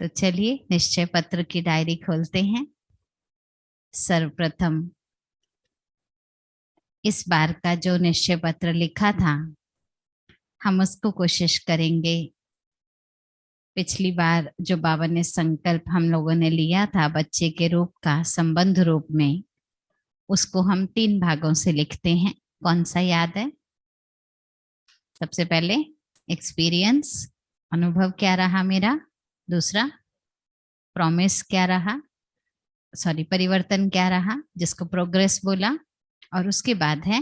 तो चलिए निश्चय पत्र की डायरी खोलते हैं। सर्वप्रथम इस बार का जो निश्चय पत्र लिखा था हम उसको कोशिश करेंगे। पिछली बार जो बाबा ने संकल्प हम लोगों ने लिया था बच्चे के रूप का संबंध रूप में, उसको हम 3 भागों से लिखते हैं। कौन सा याद है? सबसे पहले एक्सपीरियंस, अनुभव क्या रहा मेरा। दूसरा प्रॉमिस क्या रहा, परिवर्तन क्या रहा, जिसको प्रोग्रेस बोला। और उसके बाद है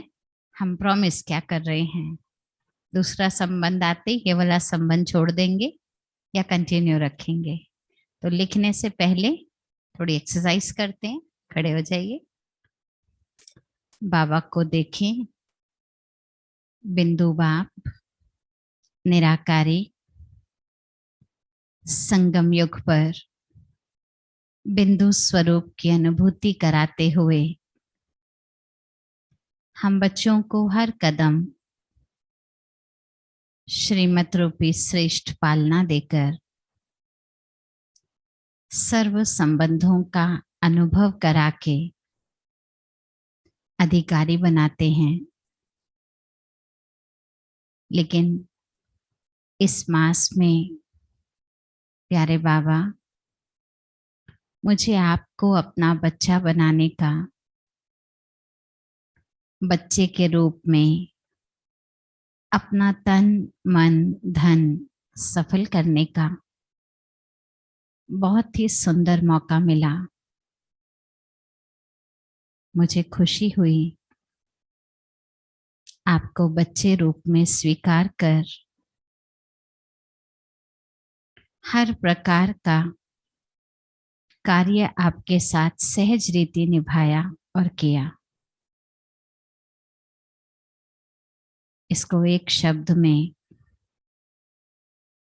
हम प्रॉमिस क्या कर रहे हैं। दूसरा संबंध आते ये वाला संबंध छोड़ देंगे या कंटिन्यू रखेंगे। तो लिखने से पहले थोड़ी एक्सरसाइज करते हैं। खड़े हो जाइए, बाबा को देखें। बिंदु बाप निराकारी संगम युग पर बिंदु स्वरूप की अनुभूति कराते हुए हम बच्चों को हर कदम श्रीमत रूपी श्रेष्ठ पालना देकर सर्व संबंधों का अनुभव करा के अधिकारी बनाते हैं। लेकिन इस मास में प्यारे बाबा, मुझे आपको अपना बच्चा बनाने का, बच्चे के रूप में अपना तन मन धन सफल करने का बहुत ही सुंदर मौका मिला। मुझे खुशी हुई आपको बच्चे रूप में स्वीकार कर हर प्रकार का कार्य आपके साथ सहज रीति निभाया और किया। इसको एक शब्द में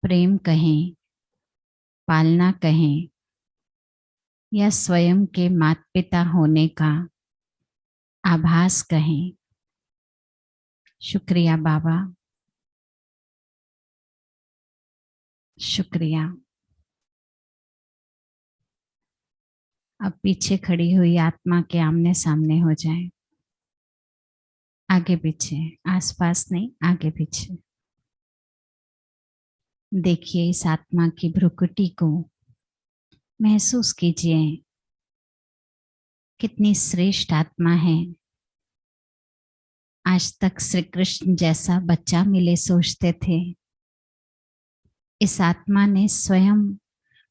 प्रेम कहें, पालना कहें, या स्वयं के माता पिता होने का आभास कहें। शुक्रिया बाबा, शुक्रिया। अब पीछे खड़ी हुई आत्मा के आमने सामने हो जाए। आगे पीछे, आसपास नहीं, आगे पीछे। देखिए इस आत्मा की भ्रुकुटी को, महसूस कीजिए कितनी श्रेष्ठ आत्मा है। आज तक श्री कृष्ण जैसा बच्चा मिले सोचते थे। इस आत्मा ने स्वयं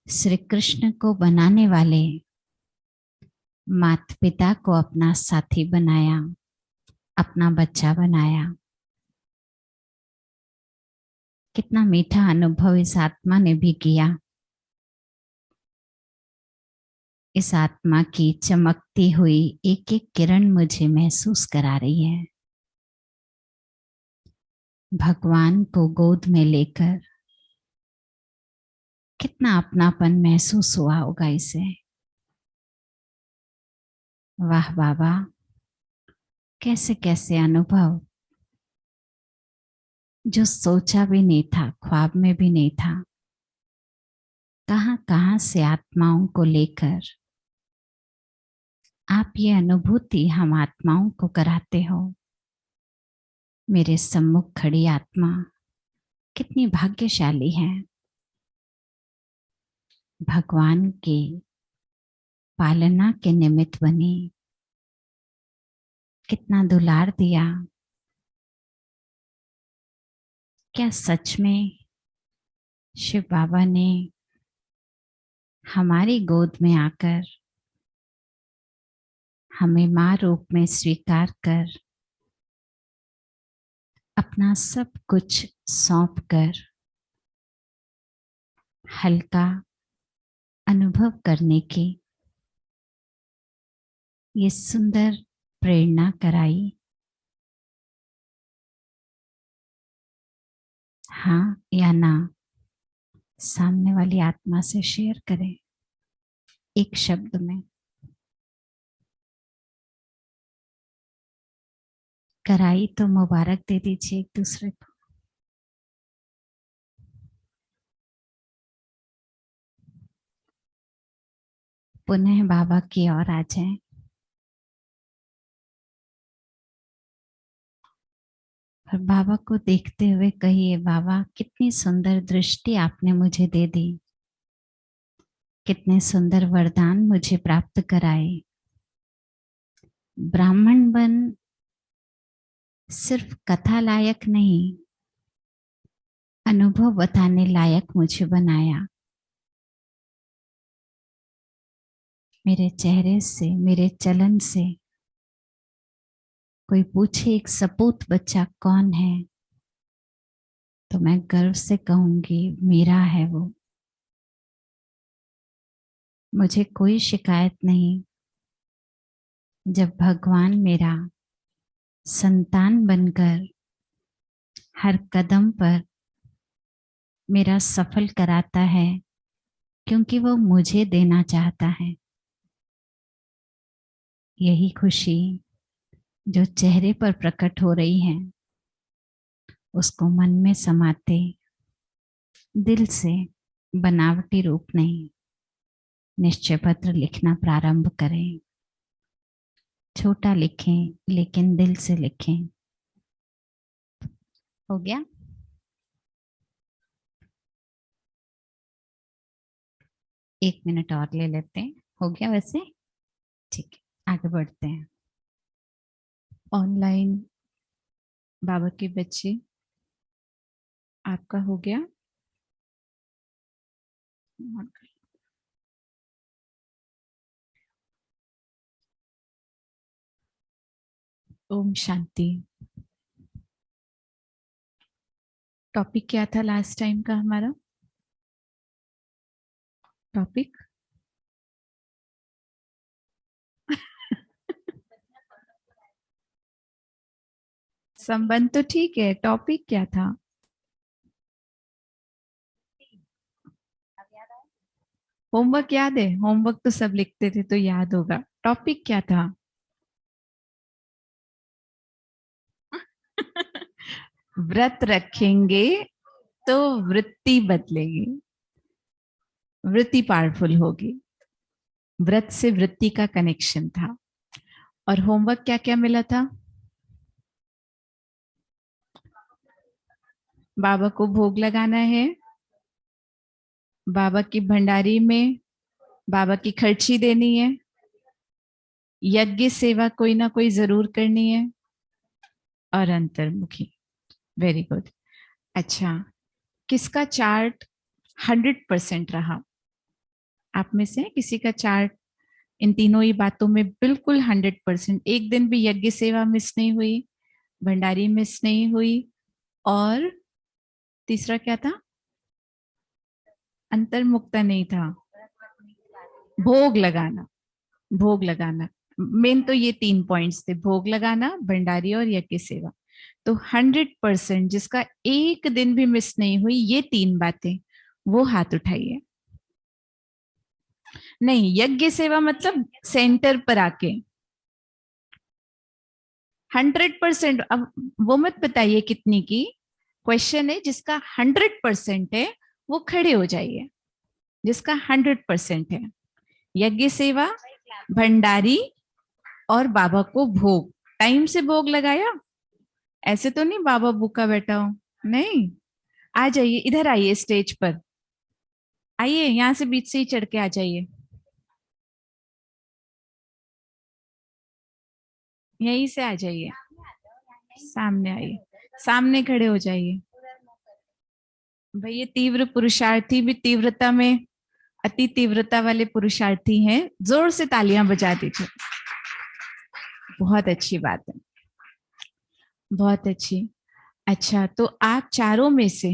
श्री कृष्ण को बनाने वाले माता पिता को अपना साथी बनाया, अपना बच्चा बनाया। कितना मीठा अनुभव इस आत्मा ने भी किया। इस आत्मा की चमकती हुई एक एक किरण मुझे महसूस करा रही है। भगवान को गोद में लेकर कितना अपनापन महसूस हुआ होगा इसे। वाह बाबा, कैसे कैसे अनुभव जो सोचा भी नहीं था, ख्वाब में भी नहीं था। कहां कहां से आत्माओं को लेकर आप ये अनुभूति हम आत्माओं को कराते हो। मेरे सम्मुख खड़ी आत्मा कितनी भाग्यशाली है। भगवान के पालना के निमित्त बनी, कितना दुलार दिया। क्या सच में शिव बाबा ने हमारी गोद में आकर हमें माँ रूप में स्वीकार कर अपना सब कुछ सौंप कर हल्का अनुभव करने की ये सुंदर प्रेरणा कराई। हाँ या ना, सामने वाली आत्मा से शेयर करें एक शब्द में। कराई तो मुबारक दे दीजिए एक दूसरे को। पुनः बाबा की ओर आ जाएं। और बाबा को देखते हुए कहिए, बाबा कितनी सुंदर दृष्टि आपने मुझे दे दी, कितने सुंदर वरदान मुझे प्राप्त कराए। ब्राह्मण बन सिर्फ कथा लायक नहीं, अनुभव बताने लायक मुझे बनाया। मेरे चेहरे से, मेरे चलन से कोई पूछे एक सपूत बच्चा कौन है, तो मैं गर्व से कहूंगी मेरा है वो। मुझे कोई शिकायत नहीं जब भगवान मेरा संतान बनकर हर कदम पर मेरा सफल कराता है, क्योंकि वो मुझे देना चाहता है। यही खुशी जो चेहरे पर प्रकट हो रही है, उसको मन में समाते दिल से, बनावटी रूप नहीं, निश्चय पत्र लिखना प्रारंभ करें। छोटा लिखें लेकिन दिल से लिखें। हो गया? एक मिनट और ले लेते हैं। हो गया वैसे? ठीक है, आगे बढ़ते हैं। ऑनलाइन बाबा के बच्चे, आपका हो गया? ओम शांति। टॉपिक क्या था लास्ट टाइम का हमारा? टॉपिक संबंध तो ठीक है, टॉपिक क्या था? होमवर्क याद है? होमवर्क तो सब लिखते थे तो याद होगा। टॉपिक क्या था? व्रत रखेंगे तो वृत्ति बदलेगी, वृत्ति पावरफुल होगी। व्रत से वृत्ति का कनेक्शन था। और होमवर्क क्या क्या मिला था? बाबा को भोग लगाना है, बाबा की भंडारी में बाबा की खर्ची देनी है, यज्ञ सेवा कोई ना कोई जरूर करनी है, और अंतर्मुखी। Very good. अच्छा, किसका चार्ट 100% रहा? आप में से किसी का चार्ट इन तीनों ही बातों में बिल्कुल 100%? एक दिन भी यज्ञ सेवा मिस नहीं हुई, भंडारी मिस नहीं हुई, और तीसरा क्या था? अंतर्मुक्ता नहीं था। भोग लगाना, भोग लगाना। मेन तो ये 3 पॉइंट्स थे, भोग लगाना, भंडारी और यज्ञ सेवा। तो 100% जिसका एक दिन भी मिस नहीं हुई ये 3 बातें, वो हाथ उठाइए। नहीं, यज्ञ सेवा मतलब सेंटर पर आके 100%। अब वो मत बताइए कितनी की, क्वेश्चन है जिसका 100% है वो खड़े हो जाइए, जिसका 100% है। यज्ञ सेवा, भंडारी और बाबा को भोग, टाइम से भोग लगाया। ऐसे तो नहीं बाबा भूखा बैठा हो, नहीं। आ जाइए, इधर आइए स्टेज पर, आइए यहाँ से बीच से ही चढ़ के आ जाइए, यहीं से आ जाइए, सामने आइए, सामने खड़े हो जाइए। भाई ये तीव्र पुरुषार्थी भी तीव्रता में अति तीव्रता वाले पुरुषार्थी हैं, जोर से तालियां बजा दीजिए। बहुत अच्छी बात है, बहुत अच्छी। अच्छा, तो आप चारों में से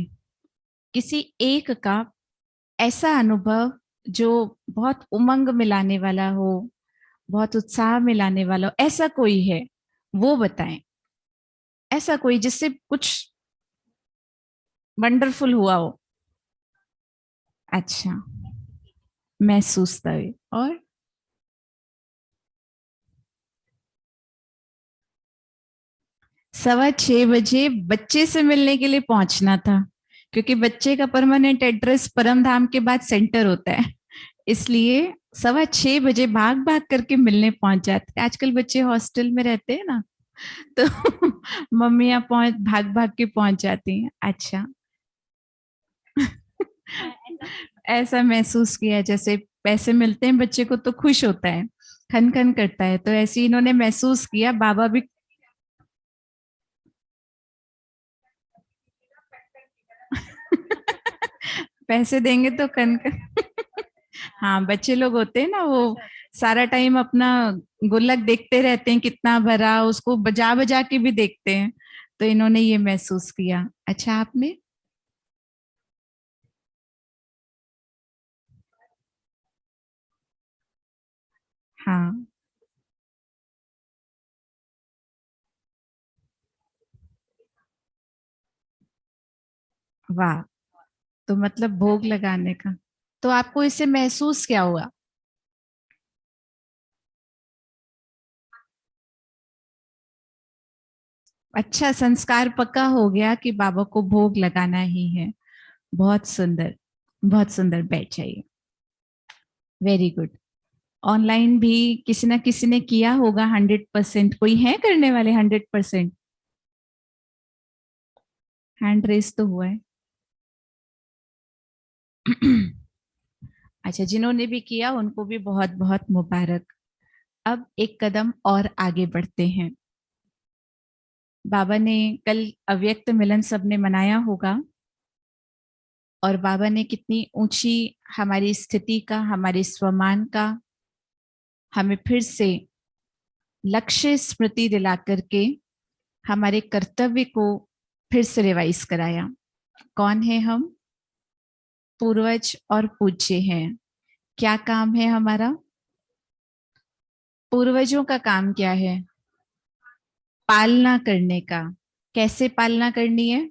किसी एक का ऐसा अनुभव जो बहुत उमंग मिलाने वाला हो, बहुत उत्साह मिलाने वाला हो, ऐसा कोई है वो बताएं। ऐसा कोई जिससे कुछ वंडरफुल हुआ हो। अच्छा, महसूस तवे। और 6:15 बजे बच्चे से मिलने के लिए पहुंचना था, क्योंकि बच्चे का परमानेंट एड्रेस परम धाम के बाद सेंटर होता है, इसलिए 6:15 बजे भाग भाग करके मिलने पहुंच जाते। आजकल बच्चे हॉस्टल में रहते हैं ना, तो मम्मियाँ पहुंच भाग भाग के पहुंच जाती हैं। अच्छा। ऐसा महसूस किया जैसे पैसे मिलते हैं बच्चे को तो खुश होता है, खन खन करता है, तो ऐसे ही इन्होंने महसूस किया। बाबा भी पैसे देंगे तो खन खन। हाँ, बच्चे लोग होते हैं ना, वो सारा टाइम अपना गुल्लक देखते रहते हैं कितना भरा, उसको बजा बजा के भी देखते हैं, तो इन्होंने ये महसूस किया। अच्छा, आपने? हाँ। वाह। तो मतलब भोग लगाने का, तो आपको इससे महसूस क्या हुआ? अच्छा, संस्कार पक्का हो गया कि बाबा को भोग लगाना ही है। बहुत सुंदर, बहुत सुंदर। बैठ जाइए। Very good. ऑनलाइन भी किसी ना किसी ने किया होगा 100%। कोई है करने वाले 100%? हैंड रेस तो हुआ है। अच्छा, जिन्होंने भी किया उनको भी बहुत बहुत मुबारक। अब एक कदम और आगे बढ़ते हैं। बाबा ने कल अव्यक्त मिलन सबने मनाया होगा, और बाबा ने कितनी ऊंची हमारी स्थिति का, हमारे स्वमान का हमें फिर से लक्ष्य स्मृति दिला करके हमारे कर्तव्य को फिर से रिवाइज कराया। कौन है हम? पूर्वज और पूज्य हैं। क्या काम है हमारा? पूर्वजों का काम क्या है? पालना करने का। कैसे पालना करनी है?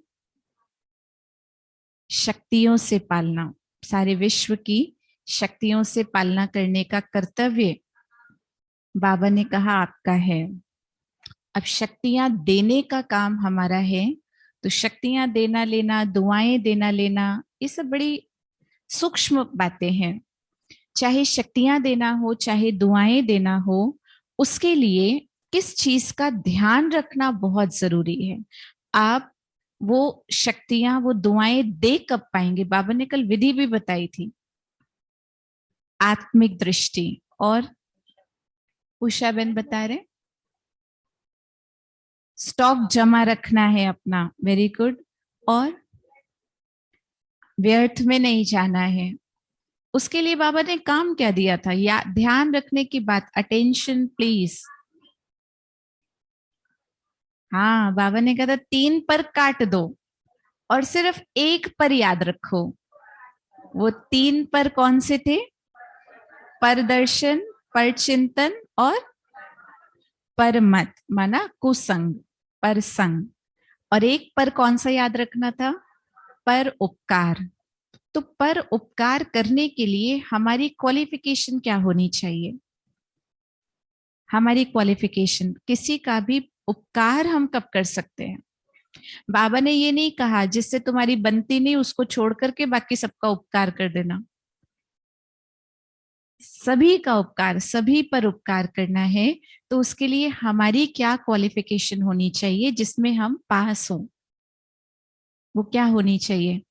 शक्तियों से पालना। सारे विश्व की शक्तियों से पालना करने का कर्तव्य बाबा ने कहा आपका है। अब शक्तियां देने का काम हमारा है। तो शक्तियां देना लेना, दुआएं देना लेना, ये सब बड़ी सूक्ष्म बातें हैं। चाहे शक्तियां देना हो, चाहे दुआएं देना हो, उसके लिए किस चीज का ध्यान रखना बहुत जरूरी है। आप वो शक्तियां, वो दुआएं दे कब पाएंगे? बाबा ने कल विधि भी बताई थी। आत्मिक दृष्टि। और उषा बेन बता रहे स्टॉक जमा रखना है अपना। Very good. और व्यर्थ में नहीं जाना है। उसके लिए बाबा ने काम क्या दिया था? या ध्यान रखने की बात, अटेंशन प्लीज। हाँ, बाबा ने कहा था 3 पर काट दो और सिर्फ एक पर याद रखो। वो 3 पर कौन से थे? परदर्शन, परचिंतन और परमत, माना कुसंग, पर संग। और एक पर कौन सा याद रखना था? पर उपकार। तो पर उपकार करने के लिए हमारी क्वालिफिकेशन क्या होनी चाहिए? हमारी क्वालिफिकेशन, किसी का भी उपकार हम कब कर सकते हैं? बाबा ने ये नहीं कहा जिससे तुम्हारी बनती नहीं उसको छोड़ करके बाकी सबका उपकार कर देना। सभी का उपकार, सभी पर उपकार करना है। तो उसके लिए हमारी क्या क्वालिफिकेशन होनी चाहिए जिसमें हम पास हो? वो क्या होनी चाहिए?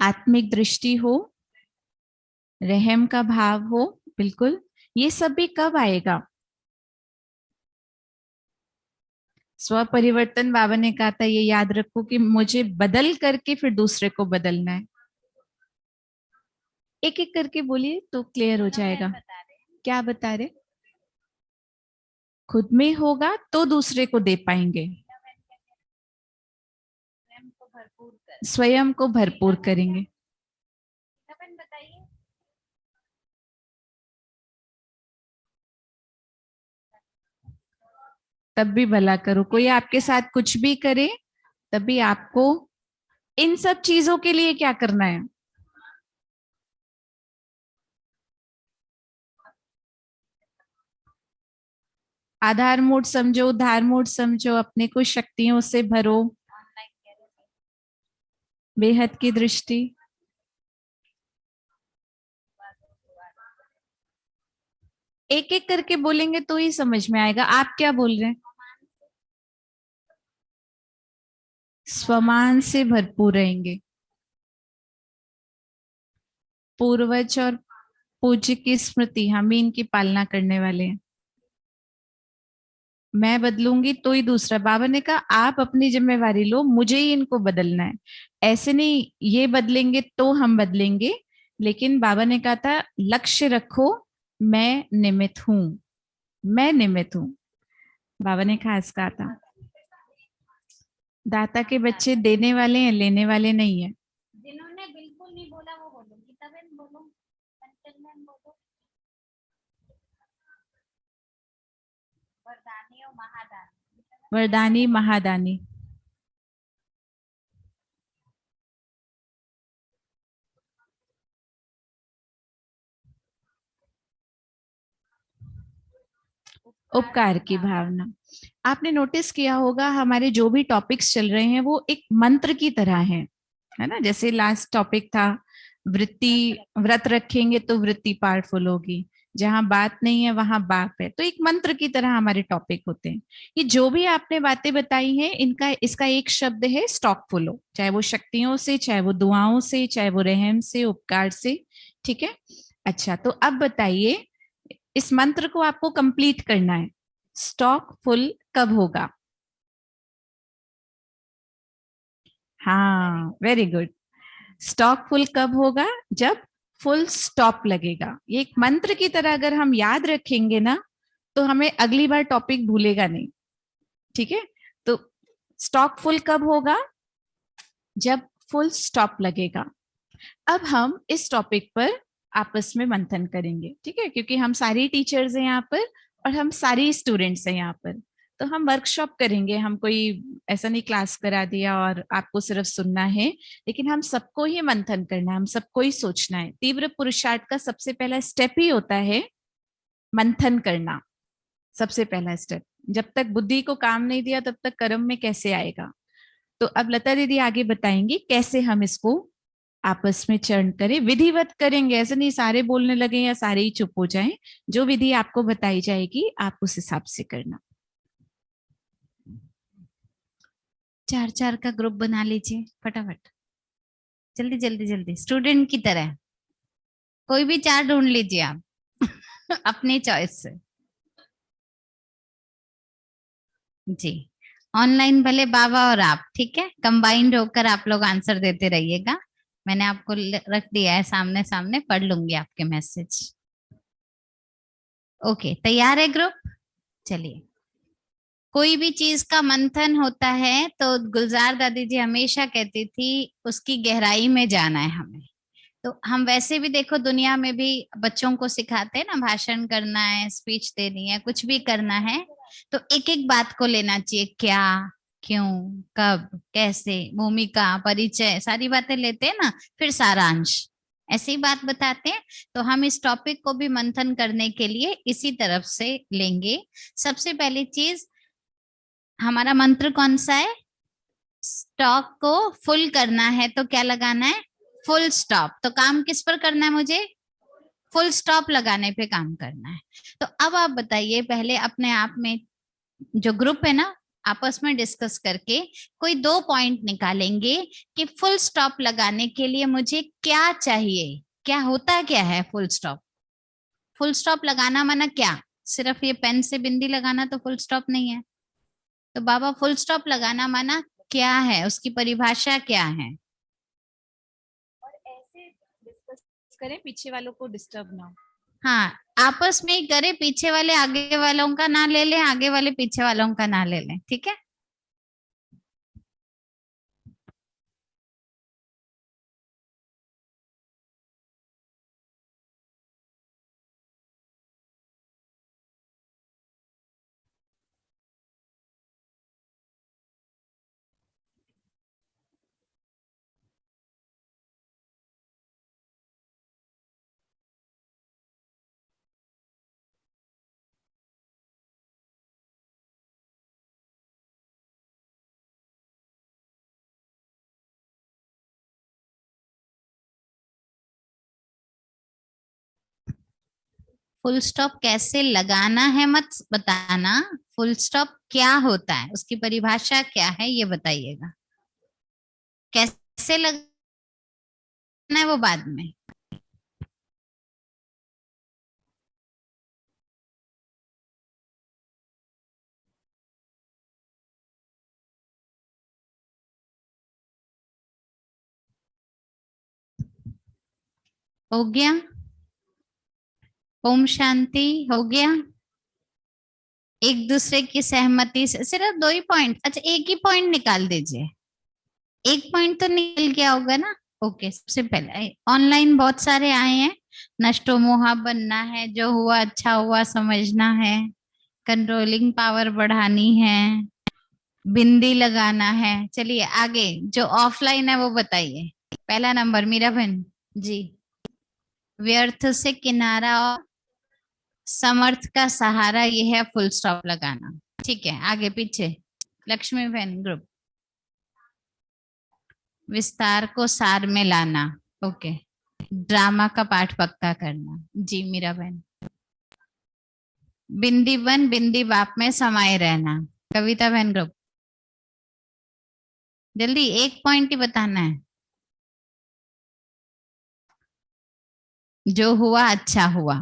आत्मिक दृष्टि हो, रहम का भाव हो। बिल्कुल। ये सब भी कब आएगा? स्व परिवर्तन, बाबा ने कहा था ये याद रखो कि मुझे बदल करके फिर दूसरे को बदलना है। एक एक करके बोलिए तो क्लियर हो जाएगा। क्या बता रहे? खुद में होगा तो दूसरे को दे पाएंगे। स्वयं को भरपूर करेंगे। तब भी भला करो। कोई आपके साथ कुछ भी करे तभी आपको इन सब चीजों के लिए क्या करना है? आधार मूड समझो, उधार मूड समझो, अपने को शक्तियों से भरो। बेहद की दृष्टि। एक एक करके बोलेंगे तो ही समझ में आएगा। आप क्या बोल रहे हैं? स्वमान से भरपूर रहेंगे। पूर्वज और पूज्य की स्मृति, हम ही इनकी पालना करने वाले हैं। मैं बदलूंगी तो ही दूसरा, बाबा ने कहा आप अपनी जिम्मेवारी लो, मुझे ही इनको बदलना है। ऐसे नहीं ये बदलेंगे तो हम बदलेंगे, लेकिन बाबा ने कहा था लक्ष्य रखो, मैं निमित्त हूं, मैं निमित्त हूं। बाबा ने खास कहा था दाता के बच्चे देने वाले हैं, लेने वाले नहीं है। जिन्होंने बिल्कुल नहीं बोला वो बोलो, गीता बहन बोलो, कंचन मैम बोलो। वरदानी और महादानी। वरदानी महादानी। उपकार की भावना। आपने नोटिस किया होगा हमारे जो भी टॉपिक्स चल रहे हैं वो एक मंत्र की तरह है ना। जैसे लास्ट टॉपिक था वृत्ति, व्रत रखेंगे तो वृत्ति पावरफुल होगी, जहां बात नहीं है वहां बाप है। तो एक मंत्र की तरह हमारे टॉपिक होते हैं। ये जो भी आपने बातें बताई हैं इनका, इसका एक शब्द है स्टॉक फुलो, चाहे वो शक्तियों से, चाहे वो दुआओं से, चाहे वो रहम से, उपकार से। ठीक है। अच्छा, तो अब बताइए, इस मंत्र को आपको कंप्लीट करना है। स्टॉक फुल कब होगा? हाँ, वेरी गुड। स्टॉक फुल कब होगा? जब फुल स्टॉप लगेगा। ये एक मंत्र की तरह अगर हम याद रखेंगे ना, तो हमें अगली बार टॉपिक भूलेगा नहीं। ठीक है। तो स्टॉक फुल कब होगा? जब फुल स्टॉप लगेगा। अब हम इस टॉपिक पर आपस में मंथन करेंगे, ठीक है, क्योंकि हम सारी टीचर्स हैं यहाँ पर और हम सारी स्टूडेंट्स हैं यहाँ पर। तो हम वर्कशॉप करेंगे, हम कोई ऐसा नहीं क्लास करा दिया और आपको सिर्फ सुनना है, लेकिन हम सबको ही मंथन करना है, हम सबको ही सोचना है। तीव्र पुरुषार्थ का सबसे पहला स्टेप ही होता है मंथन करना। सबसे पहला स्टेप, जब तक बुद्धि को काम नहीं दिया तब तक कर्म में कैसे आएगा। तो अब लता दीदी आगे बताएंगी कैसे हम इसको आपस में चरण करें, विधिवत करेंगे। ऐसे नहीं सारे बोलने लगे या सारे ही चुप हो जाएं। जो विधि आपको बताई जाएगी आप उस हिसाब से करना। चार चार का ग्रुप बना लीजिए फटाफट, जल्दी जल्दी जल्दी, स्टूडेंट की तरह। कोई भी चार ढूंढ लीजिए आप अपनी चॉइस से। जी, ऑनलाइन भले बाबा और आप, ठीक है, कंबाइंड होकर आप लोग आंसर देते रहिएगा। मैंने आपको रख दिया है सामने सामने, पढ़ लूंगी आपके मैसेज। ओके, तैयार है ग्रुप? चलिए। कोई भी चीज का मंथन होता है तो गुलजार दादी जी हमेशा कहती थी उसकी गहराई में जाना है हमें। तो हम वैसे भी देखो दुनिया में भी बच्चों को सिखाते हैं ना, भाषण करना है, स्पीच देनी है, कुछ भी करना है तो एक एक बात को लेना चाहिए। क्या, क्यों, कब, कैसे, भूमिका, परिचय, सारी बातें लेते हैं ना, फिर सारांश, ऐसी बात बताते हैं। तो हम इस टॉपिक को भी मंथन करने के लिए इसी तरफ से लेंगे। सबसे पहली चीज, हमारा मंत्र कौन सा है? स्टॉक को फुल करना है तो क्या लगाना है? Full stop. तो काम किस पर करना है मुझे? फुल स्टॉप लगाने पे काम करना है। तो अब आप बताइए, पहले अपने आप में जो ग्रुप है ना, आपस में डिस्कस करके कोई दो पॉइंट निकालेंगे कि फुल स्टॉप लगाने के लिए मुझे क्या चाहिए। क्या होता क्या है फुल स्टॉप? फुल स्टॉप लगाना माना क्या? सिर्फ ये पेन से बिंदी लगाना तो फुल स्टॉप नहीं है। तो बाबा फुल स्टॉप लगाना माना क्या है, उसकी परिभाषा क्या है? और ऐसे डिस्कस करें पीछे वालों को डिस्टर्ब ना हो। हाँ, आपस में ही करे, पीछे वाले आगे वालों का ना ले लें, आगे वाले पीछे वालों का ना ले लें, ठीक है। फुल स्टॉप कैसे लगाना है मत बताना, फुल स्टॉप क्या होता है, उसकी परिभाषा क्या है ये बताइएगा। कैसे लगाना है वो बाद में। हो गया? ओम शांति हो गया? एक दूसरे की सहमति से सिर्फ 2 ही पॉइंट, अच्छा एक ही पॉइंट निकाल दीजिए, एक पॉइंट तो निकल गया होगा ना। ओके, सबसे पहले ऑनलाइन बहुत सारे आए हैं। नष्टो मोहा बनना है, जो हुआ अच्छा हुआ समझना है, कंट्रोलिंग पावर बढ़ानी है, बिंदी लगाना है। चलिए आगे जो ऑफलाइन है वो बताइए। पहला नंबर मीरा बहन जी, व्यर्थ से किनारा और समर्थ का सहारा, ये है फुल स्टॉप लगाना। ठीक है, आगे पीछे लक्ष्मी बहन ग्रुप, विस्तार को सार में लाना। ओके, ड्रामा का पाठ पक्का करना। जी मीरा बहन, बिंदी बन बिंदी बाप में समाये रहना। कविता बहन ग्रुप, जल्दी एक पॉइंट ही बताना है। जो हुआ अच्छा हुआ।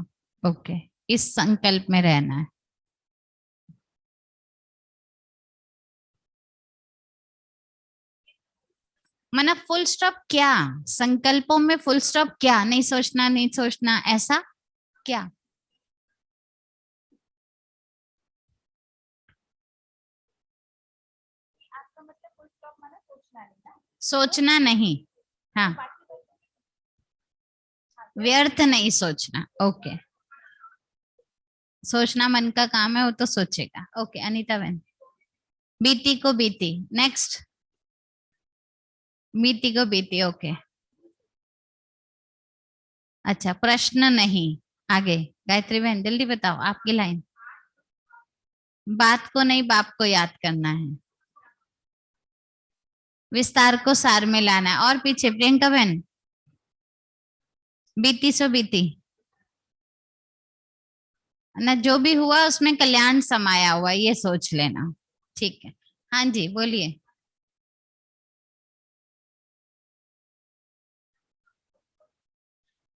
ओके, इस संकल्प में रहना है। माना फुल स्टॉप क्या, संकल्पों में फुल स्टॉप क्या, नहीं सोचना नहीं सोचना ऐसा क्या। सोचना नहीं, हाँ, व्यर्थ नहीं सोचना। ओके, सोचना मन का काम है, वो तो सोचेगा। ओके अनीता बहन, बीती को बीती। नेक्स्ट, बीती को बीती। ओके, अच्छा प्रश्न नहीं। आगे गायत्री बहन जल्दी बताओ, आपकी लाइन। बात को नहीं बाप को याद करना है, विस्तार को सार में लाना है। और पीछे प्रियंका बहन, बीती सो बीती ना, जो भी हुआ उसमें कल्याण समाया हुआ, ये सोच लेना। ठीक है, हाँ जी बोलिए।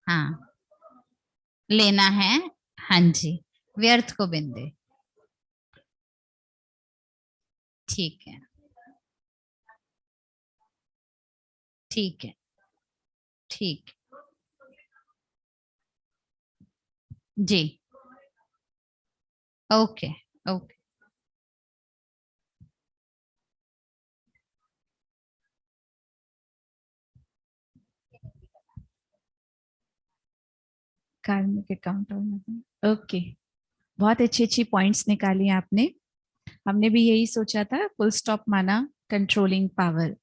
हाँ, लेना है। हाँ जी, व्यर्थ को बिंदे। ठीक है, ठीक है, ठीक। जी, ओके, ओके। कार्मिक अकाउंट और ओके, बहुत अच्छी अच्छी पॉइंट्स निकाली आपने। हमने भी यही सोचा था, फुल स्टॉप माना कंट्रोलिंग पावर,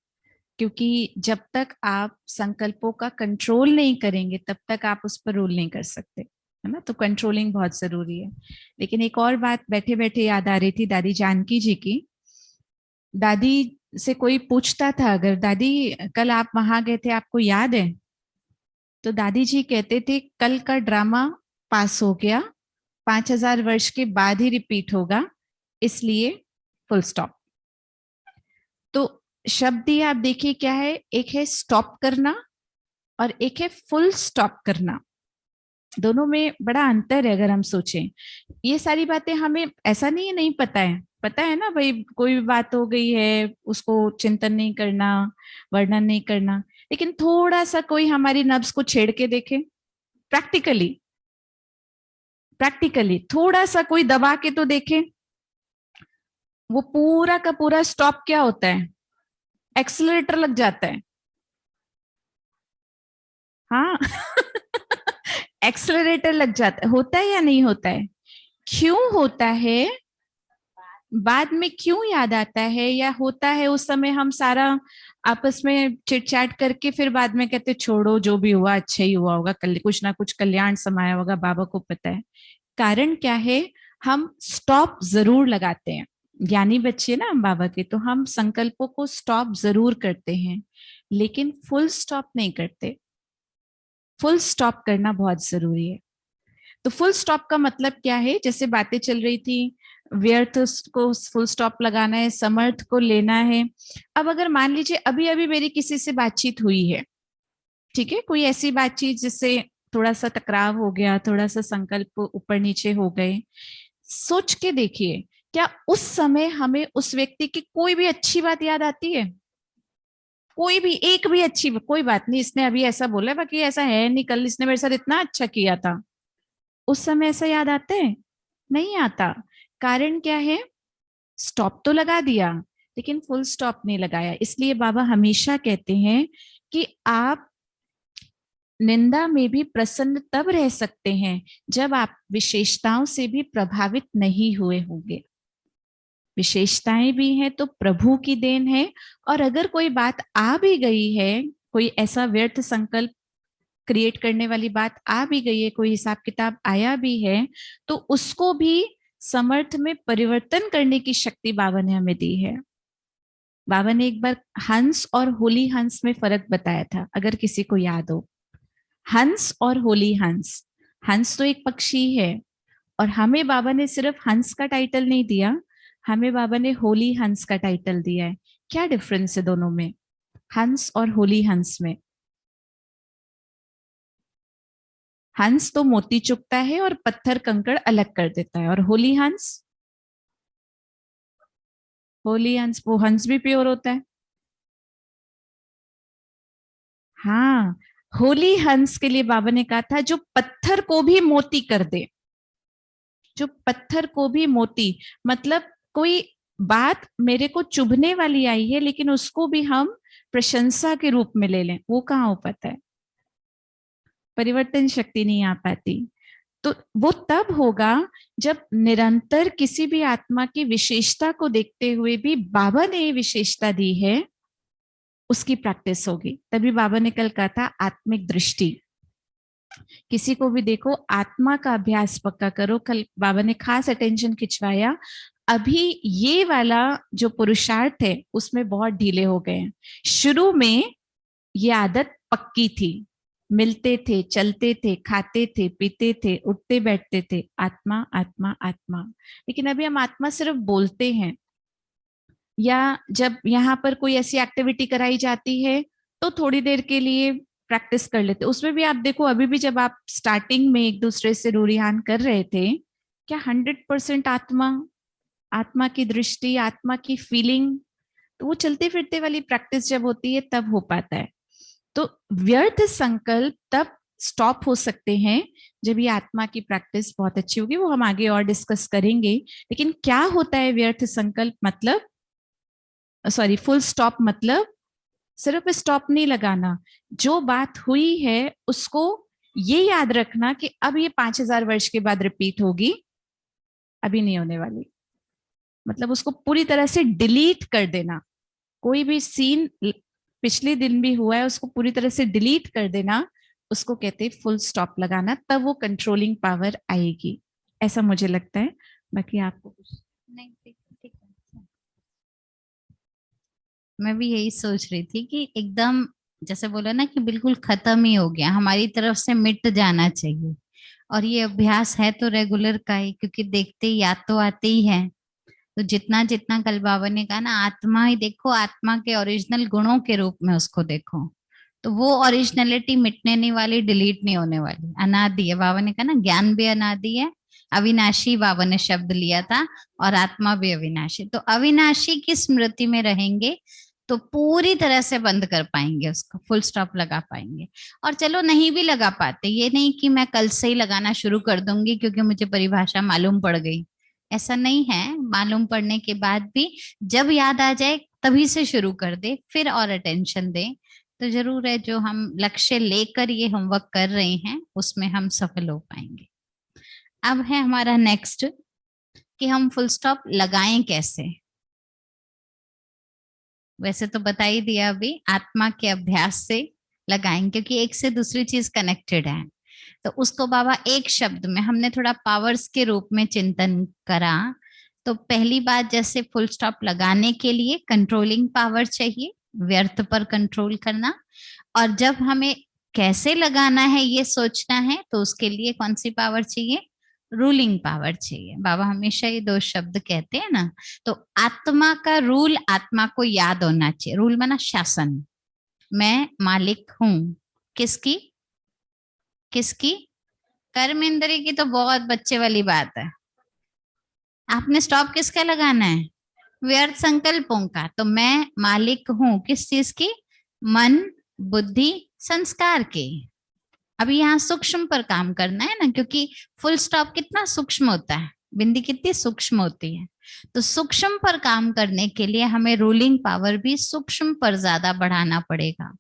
क्योंकि जब तक आप संकल्पों का कंट्रोल नहीं करेंगे तब तक आप उस पर रूल नहीं कर सकते, है ना। तो कंट्रोलिंग बहुत जरूरी है। लेकिन एक और बात बैठे बैठे याद आ रही थी दादी जानकी जी की। दादी से कोई पूछता था, अगर दादी कल आप वहां गए थे आपको याद है, तो दादी जी कहते थे कल का ड्रामा पास हो गया, 5,000 वर्ष के बाद ही रिपीट होगा, इसलिए फुल स्टॉप। तो शब्द ही आप देखिए क्या है, एक है स्टॉप करना और एक है फुल स्टॉप करना। दोनों में बड़ा अंतर है अगर हम सोचें। ये सारी बातें हमें ऐसा नहीं है नहीं पता है, पता है ना भाई, कोई भी बात हो गई है उसको चिंतन नहीं करना, वर्णन नहीं करना। लेकिन थोड़ा सा कोई हमारी नब्ज को छेड़ के देखे, प्रैक्टिकली, प्रैक्टिकली थोड़ा सा कोई दबा के तो देखे, वो पूरा का पूरा स्टॉप क्या होता है, एक्सीलरेटर लग जाता है। हाँ एक्सेलरेटर लग जाता है, होता है या नहीं होता है? क्यों होता है, बाद में क्यों याद आता है, या होता है उस समय हम सारा आपस में चिट चैट करके फिर बाद में कहते छोड़ो जो भी हुआ अच्छा ही हुआ होगा, कल कुछ ना कुछ कल्याण समाया होगा, बाबा को पता है। कारण क्या है, हम स्टॉप जरूर लगाते हैं, ज्ञानी बच्चे ना हम बाबा के, तो हम संकल्पों को स्टॉप जरूर करते हैं लेकिन फुल स्टॉप नहीं करते। फुल स्टॉप करना बहुत जरूरी है। तो फुल स्टॉप का मतलब क्या है? जैसे बातें चल रही थी, व्यर्थ को फुल स्टॉप लगाना है, समर्थ को लेना है। अब अगर मान लीजिए अभी अभी मेरी किसी से बातचीत हुई है, ठीक है, कोई ऐसी बातचीत जिससे थोड़ा सा टकराव हो गया, थोड़ा सा संकल्प ऊपर नीचे हो गए, सोच के देखिए, क्या उस समय हमें उस व्यक्ति की कोई भी अच्छी बात याद आती है? कोई भी एक भी अच्छी, कोई बात नहीं, इसने अभी ऐसा बोला है, बाकी ऐसा है नहीं, कल इसने मेरे साथ इतना अच्छा किया था, उस समय ऐसा याद आता है? नहीं आता। कारण क्या है? स्टॉप तो लगा दिया, लेकिन फुल स्टॉप नहीं लगाया। इसलिए बाबा हमेशा कहते हैं कि आप निंदा में भी प्रसन्न तब रह सकते हैं जब आप विशेषताओं से भी प्रभावित नहीं हुए होंगे। विशेषताएं भी हैं तो प्रभु की देन है, और अगर कोई बात आ भी गई है, कोई ऐसा व्यर्थ संकल्प क्रिएट करने वाली बात आ भी गई है, कोई हिसाब किताब आया भी है, तो उसको भी समर्थ में परिवर्तन करने की शक्ति बाबा ने हमें दी है। बाबा ने एक बार हंस और होली हंस में फर्क बताया था, अगर किसी को याद हो। हंस और होली हंस, हंस तो एक पक्षी है, और हमें बाबा ने सिर्फ हंस का टाइटल नहीं दिया, हमें बाबा ने होली हंस का टाइटल दिया है। क्या डिफरेंस है दोनों में, हंस और होली हंस में? हंस तो मोती चुगता है और पत्थर कंकड़ अलग कर देता है, और होली हंस, होली हंस वो हंस भी प्योर होता है। हाँ, होली हंस के लिए बाबा ने कहा था जो पत्थर को भी मोती कर दे, जो पत्थर को भी मोती, मतलब कोई बात मेरे को चुभने वाली आई है लेकिन उसको भी हम प्रशंसा के रूप में ले लें, वो कहाँ हो पाता है? परिवर्तन शक्ति नहीं आ पाती। तो वो तब होगा जब निरंतर किसी भी आत्मा की विशेषता को देखते हुए भी बाबा ने ये विशेषता दी है, उसकी प्रैक्टिस होगी। तभी बाबा ने कल कहा था आत्मिक दृष्टि। किसी को भी देखो, आत्मा का अभ्यास पक्का करो। कल बाबा ने खास अटेंशन खिंचवाया, अभी ये वाला जो पुरुषार्थ है उसमें बहुत ढीले हो गए हैं। शुरू में ये आदत पक्की थी, मिलते थे, चलते थे, खाते थे, पीते थे, उठते बैठते थे, आत्मा आत्मा आत्मा। लेकिन अभी हम आत्मा सिर्फ बोलते हैं, या जब यहाँ पर कोई ऐसी एक्टिविटी कराई जाती है तो थोड़ी देर के लिए प्रैक्टिस कर लेते। उसमें भी आप देखो, अभी भी जब आप स्टार्टिंग में एक दूसरे से रूरिहान कर रहे थे, क्या 100% आत्मा, आत्मा की दृष्टि, आत्मा की फीलिंग, तो वो चलते फिरते वाली प्रैक्टिस जब होती है तब हो पाता है। तो व्यर्थ संकल्प तब स्टॉप हो सकते हैं जब ये आत्मा की प्रैक्टिस बहुत अच्छी होगी, वो हम आगे और डिस्कस करेंगे। लेकिन क्या होता है व्यर्थ संकल्प? मतलब, सॉरी, फुल स्टॉप मतलब सिर्फ स्टॉप नहीं लगाना, जो बात हुई है उसको ये याद रखना कि अब ये 5000 वर्ष के बाद रिपीट होगी, अभी नहीं होने वाली। मतलब उसको पूरी तरह से डिलीट कर देना। कोई भी सीन पिछले दिन भी हुआ है उसको पूरी तरह से डिलीट कर देना, उसको कहते हैं फुल स्टॉप लगाना, तब वो कंट्रोलिंग पावर आएगी, ऐसा मुझे लगता है। बाकी आपको कुछ नहीं, ठीक ठीक है। मैं भी यही सोच रही थी कि एकदम जैसे बोला ना कि बिल्कुल खत्म ही हो गया, हमारी तरफ से मिट जाना चाहिए। और ये अभ्यास है तो रेगुलर का ही, क्योंकि देखते ही याद तो आते ही है। तो जितना जितना कल बाबा ने कहा ना, आत्मा ही देखो, आत्मा के ओरिजिनल गुणों के रूप में उसको देखो, तो वो ओरिजिनलिटी मिटने नहीं वाली, डिलीट नहीं होने वाली, अनादि है। बाबा ने कहा ना ज्ञान भी अनादि है, अविनाशी बाबा ने शब्द लिया था, और आत्मा भी अविनाशी। तो अविनाशी की स्मृति में रहेंगे तो पूरी तरह से बंद कर पाएंगे, उसको फुल स्टॉप लगा पाएंगे। और चलो नहीं भी लगा पाते, ये नहीं कि मैं कल से ही लगाना शुरू कर दूंगी क्योंकि मुझे परिभाषा मालूम पड़ गई, ऐसा नहीं है। मालूम पड़ने के बाद भी जब याद आ जाए तभी से शुरू कर दे, फिर और अटेंशन दे, तो जरूर है जो हम लक्ष्य लेकर ये होमवर्क कर रहे हैं उसमें हम सफल हो पाएंगे। अब है हमारा नेक्स्ट कि हम फुल स्टॉप लगाएं कैसे। वैसे तो बता ही दिया अभी, आत्मा के अभ्यास से लगाएं, क्योंकि एक से दूसरी चीज कनेक्टेड है। तो उसको बाबा एक शब्द में हमने थोड़ा पावर्स के रूप में चिंतन करा। तो पहली बात, जैसे फुल स्टॉप लगाने के लिए कंट्रोलिंग पावर चाहिए, व्यर्थ पर कंट्रोल करना। और जब हमें कैसे लगाना है ये सोचना है, तो उसके लिए कौन सी पावर चाहिए? रूलिंग पावर चाहिए। बाबा हमेशा ये दो शब्द कहते हैं ना। तो आत्मा का रूल आत्मा को याद होना चाहिए। रूल माना शासन। मैं मालिक हूं। किसकी? किसकी? कर्म इंद्रिय की तो बहुत बच्चे वाली बात है। आपने स्टॉप किसका लगाना है? व्यर्थ संकल्पों का। तो मैं मालिक हूं किस चीज की? मन, बुद्धि, संस्कार के। अभी यहाँ सूक्ष्म पर काम करना है ना, क्योंकि फुल स्टॉप कितना सूक्ष्म होता है, बिंदी कितनी सूक्ष्म होती है। तो सूक्ष्म पर काम करने के लिए हमें रूलिंग पावर भी सूक्ष्म पर ज्यादा बढ़ाना पड़ेगा।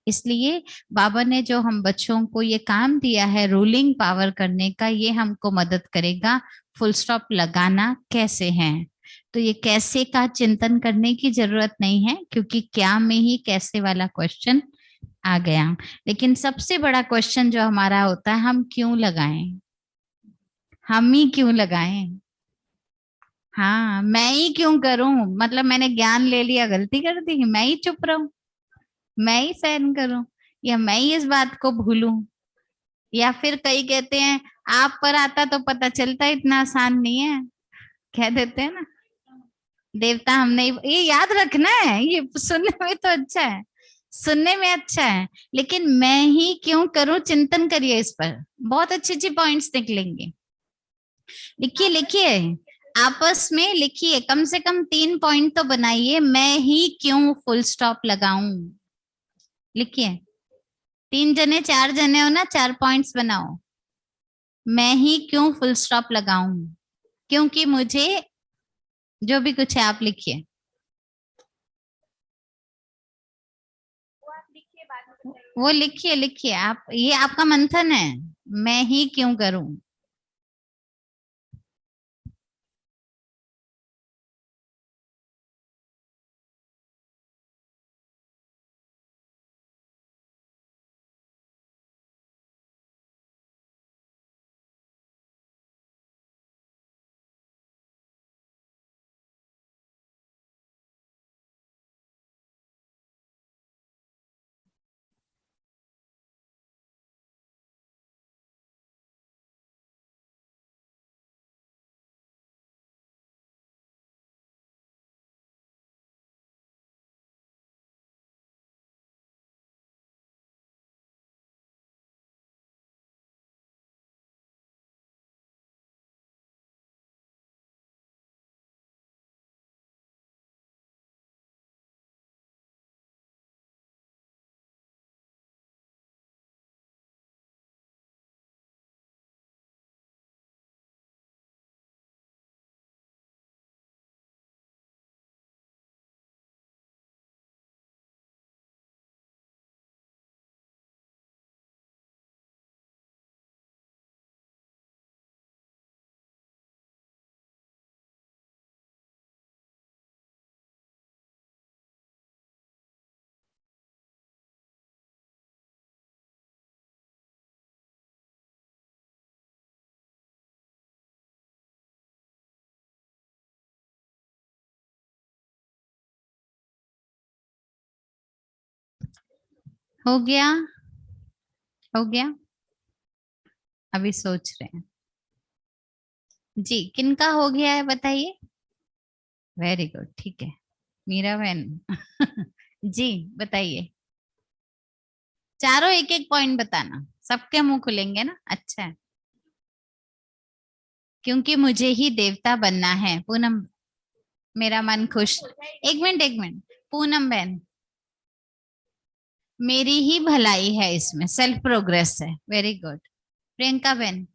इसलिए बाबा ने जो हम बच्चों को ये काम दिया है रूलिंग पावर करने का, ये हमको मदद करेगा फुल स्टॉप लगाना कैसे है। तो ये कैसे का चिंतन करने की जरूरत नहीं है, क्योंकि क्या में ही कैसे वाला क्वेश्चन आ गया। लेकिन सबसे बड़ा क्वेश्चन जो हमारा होता है, हम क्यों लगाएं? हम ही क्यों लगाएं? हाँ, मैं ही क्यों करूं? मतलब मैंने ज्ञान ले लिया, गलती कर दी, मैं ही चुप रहूं, मैं ही सहन करूं, या मैं ही इस बात को भूलूं। या फिर कई कहते हैं आप पर आता तो पता चलता, इतना आसान नहीं है, कह देते हैं ना। देवता हम नहीं, ये याद रखना है, ये सुनने में तो अच्छा है, सुनने में अच्छा है, लेकिन मैं ही क्यों करूं, चिंतन करिए इस पर, बहुत अच्छी अच्छी पॉइंट्स निकलेंगे। लिखिए लिखिए, आपस में लिखिए, कम से कम 3 पॉइंट तो बनाइए, मैं ही क्यों फुल स्टॉप लगाऊं। लिखिए, 3 जने 4 जने हो ना, 4 पॉइंट्स बनाओ। मैं ही क्यों फुल स्टॉप लगाऊं, क्योंकि मुझे, जो भी कुछ है आप लिखिए। वो लिखिए लिखिए आप, ये आपका मंथन है, मैं ही क्यों करूं। हो गया? हो गया? अभी सोच रहे हैं। जी, किनका हो गया है बताइए। वेरी गुड, ठीक है। मीरा बहन जी बताइए। चारों एक एक पॉइंट बताना, सबके मुंह खुलेंगे ना, अच्छा है। क्योंकि मुझे ही देवता बनना है। पूनम, मेरा मन खुश। एक मिनट एक मिनट, पूनम बहन, मेरी ही भलाई है इसमें, सेल्फ प्रोग्रेस है। Very good. प्रियंका बहन,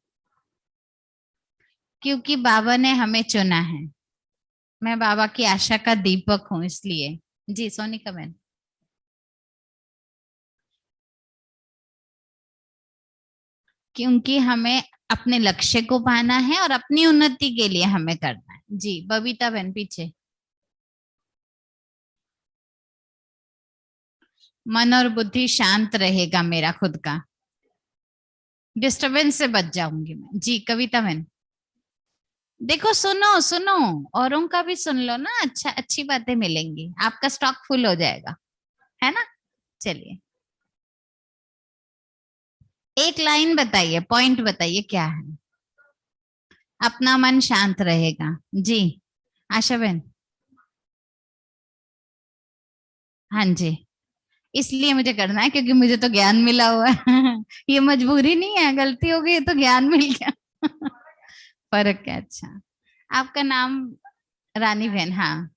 क्योंकि बाबा ने हमें चुना है, मैं बाबा की आशा का दीपक हूं इसलिए। जी सोनिका बहन, क्योंकि हमें अपने लक्ष्य को पाना है और अपनी उन्नति के लिए हमें करना है। जी बबीता बहन पीछे। मन और बुद्धि शांत रहेगा मेरा खुद का, डिस्टरबेंस से बच जाऊंगी मैं। जी कविता बहन, देखो सुनो सुनो, औरों का भी सुन लो ना, अच्छा अच्छी बातें मिलेंगी, आपका स्टॉक फुल हो जाएगा, है ना। चलिए। एक लाइन बताइए, पॉइंट बताइए क्या है। अपना मन शांत रहेगा। जी आशा बहन। हाँ जी, इसलिए मुझे करना है क्योंकि मुझे तो ज्ञान मिला हुआ है। ये मजबूरी नहीं है, गलती हो गई तो ज्ञान मिल गया। फर्क है। अच्छा, आपका नाम? रानी बहन, हाँ।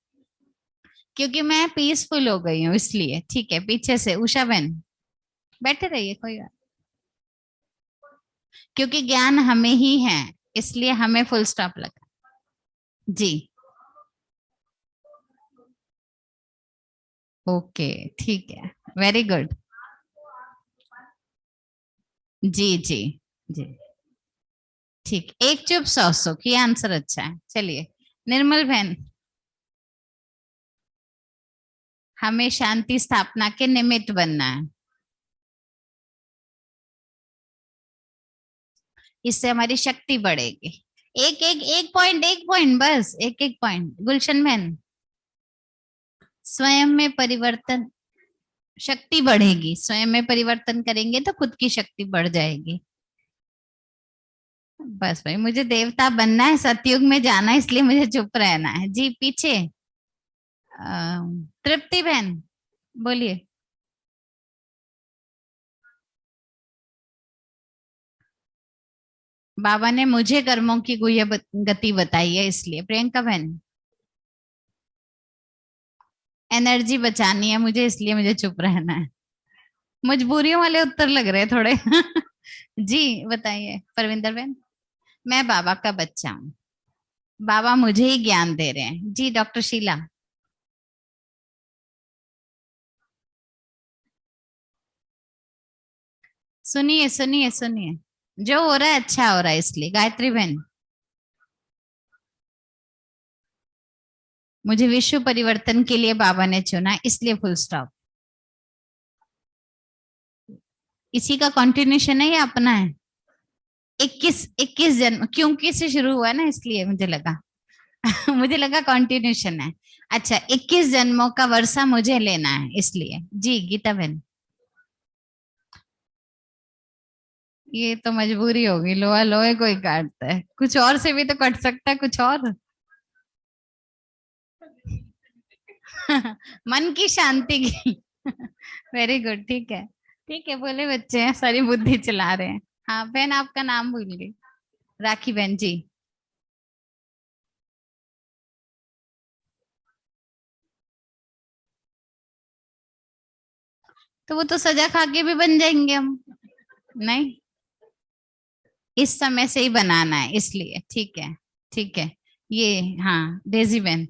क्योंकि मैं पीसफुल हो गई हूँ इसलिए। ठीक है, पीछे से उषा बहन। बैठे रहिए, कोई बात। क्योंकि ज्ञान हमें ही है, इसलिए हमें फुल स्टॉप लगा। जी ओके, ठीक है, वेरी गुड। जी जी जी, ठीक। एक चुप 100 सुख, ये आंसर अच्छा है। चलिए निर्मल बहन। हमें शांति स्थापना के निमित्त बनना है, इससे हमारी शक्ति बढ़ेगी। एक एक एक पॉइंट, एक पॉइंट बस, एक एक पॉइंट। गुलशन बहन, स्वयं में परिवर्तन, शक्ति बढ़ेगी। स्वयं में परिवर्तन करेंगे तो खुद की शक्ति बढ़ जाएगी। बस भाई, मुझे देवता बनना है, सतयुग में जाना है, इसलिए मुझे चुप रहना है। जी पीछे तृप्ति बहन, बोलिए। बाबा ने मुझे कर्मों की गुह्य गति बताई है, इसलिए। प्रियंका बहन, एनर्जी बचानी है मुझे, इसलिए मुझे चुप रहना है। मजबूरियों वाले उत्तर लग रहे हैं थोड़े। जी बताइए परविंदर बहन। मैं बाबा का बच्चा हूँ, बाबा मुझे ही ज्ञान दे रहे हैं। जी डॉक्टर शीला। सुनिए सुनिए सुनिए, जो हो रहा है अच्छा हो रहा है, इसलिए। गायत्री बहन, मुझे विश्व परिवर्तन के लिए बाबा ने चुना, इसलिए फुल स्टॉप। इसी का कंटिन्यूशन है या अपना है? 21 जन्म, क्योंकि से शुरू हुआ ना, इसलिए मुझे लगा। मुझे लगा कंटिन्यूशन है। अच्छा, 21 जन्मों का वर्षा मुझे लेना है, इसलिए। जी गीता बहन। ये तो मजबूरी होगी, लोहा लोहे को ही काटता है, कुछ और से भी तो कट सकता है, कुछ और। मन की शांति की। वेरी गुड, ठीक है। ठीक है, बोले बच्चे हैं, सारी बुद्धि चला रहे हैं। हाँ बहन, आपका नाम भूल गई। राखी बहन जी। तो वो तो सजा खा के भी बन जाएंगे हम। नहीं, इस समय से ही बनाना है, इसलिए। ठीक है, ठीक है। ये, हाँ डेजी बहन।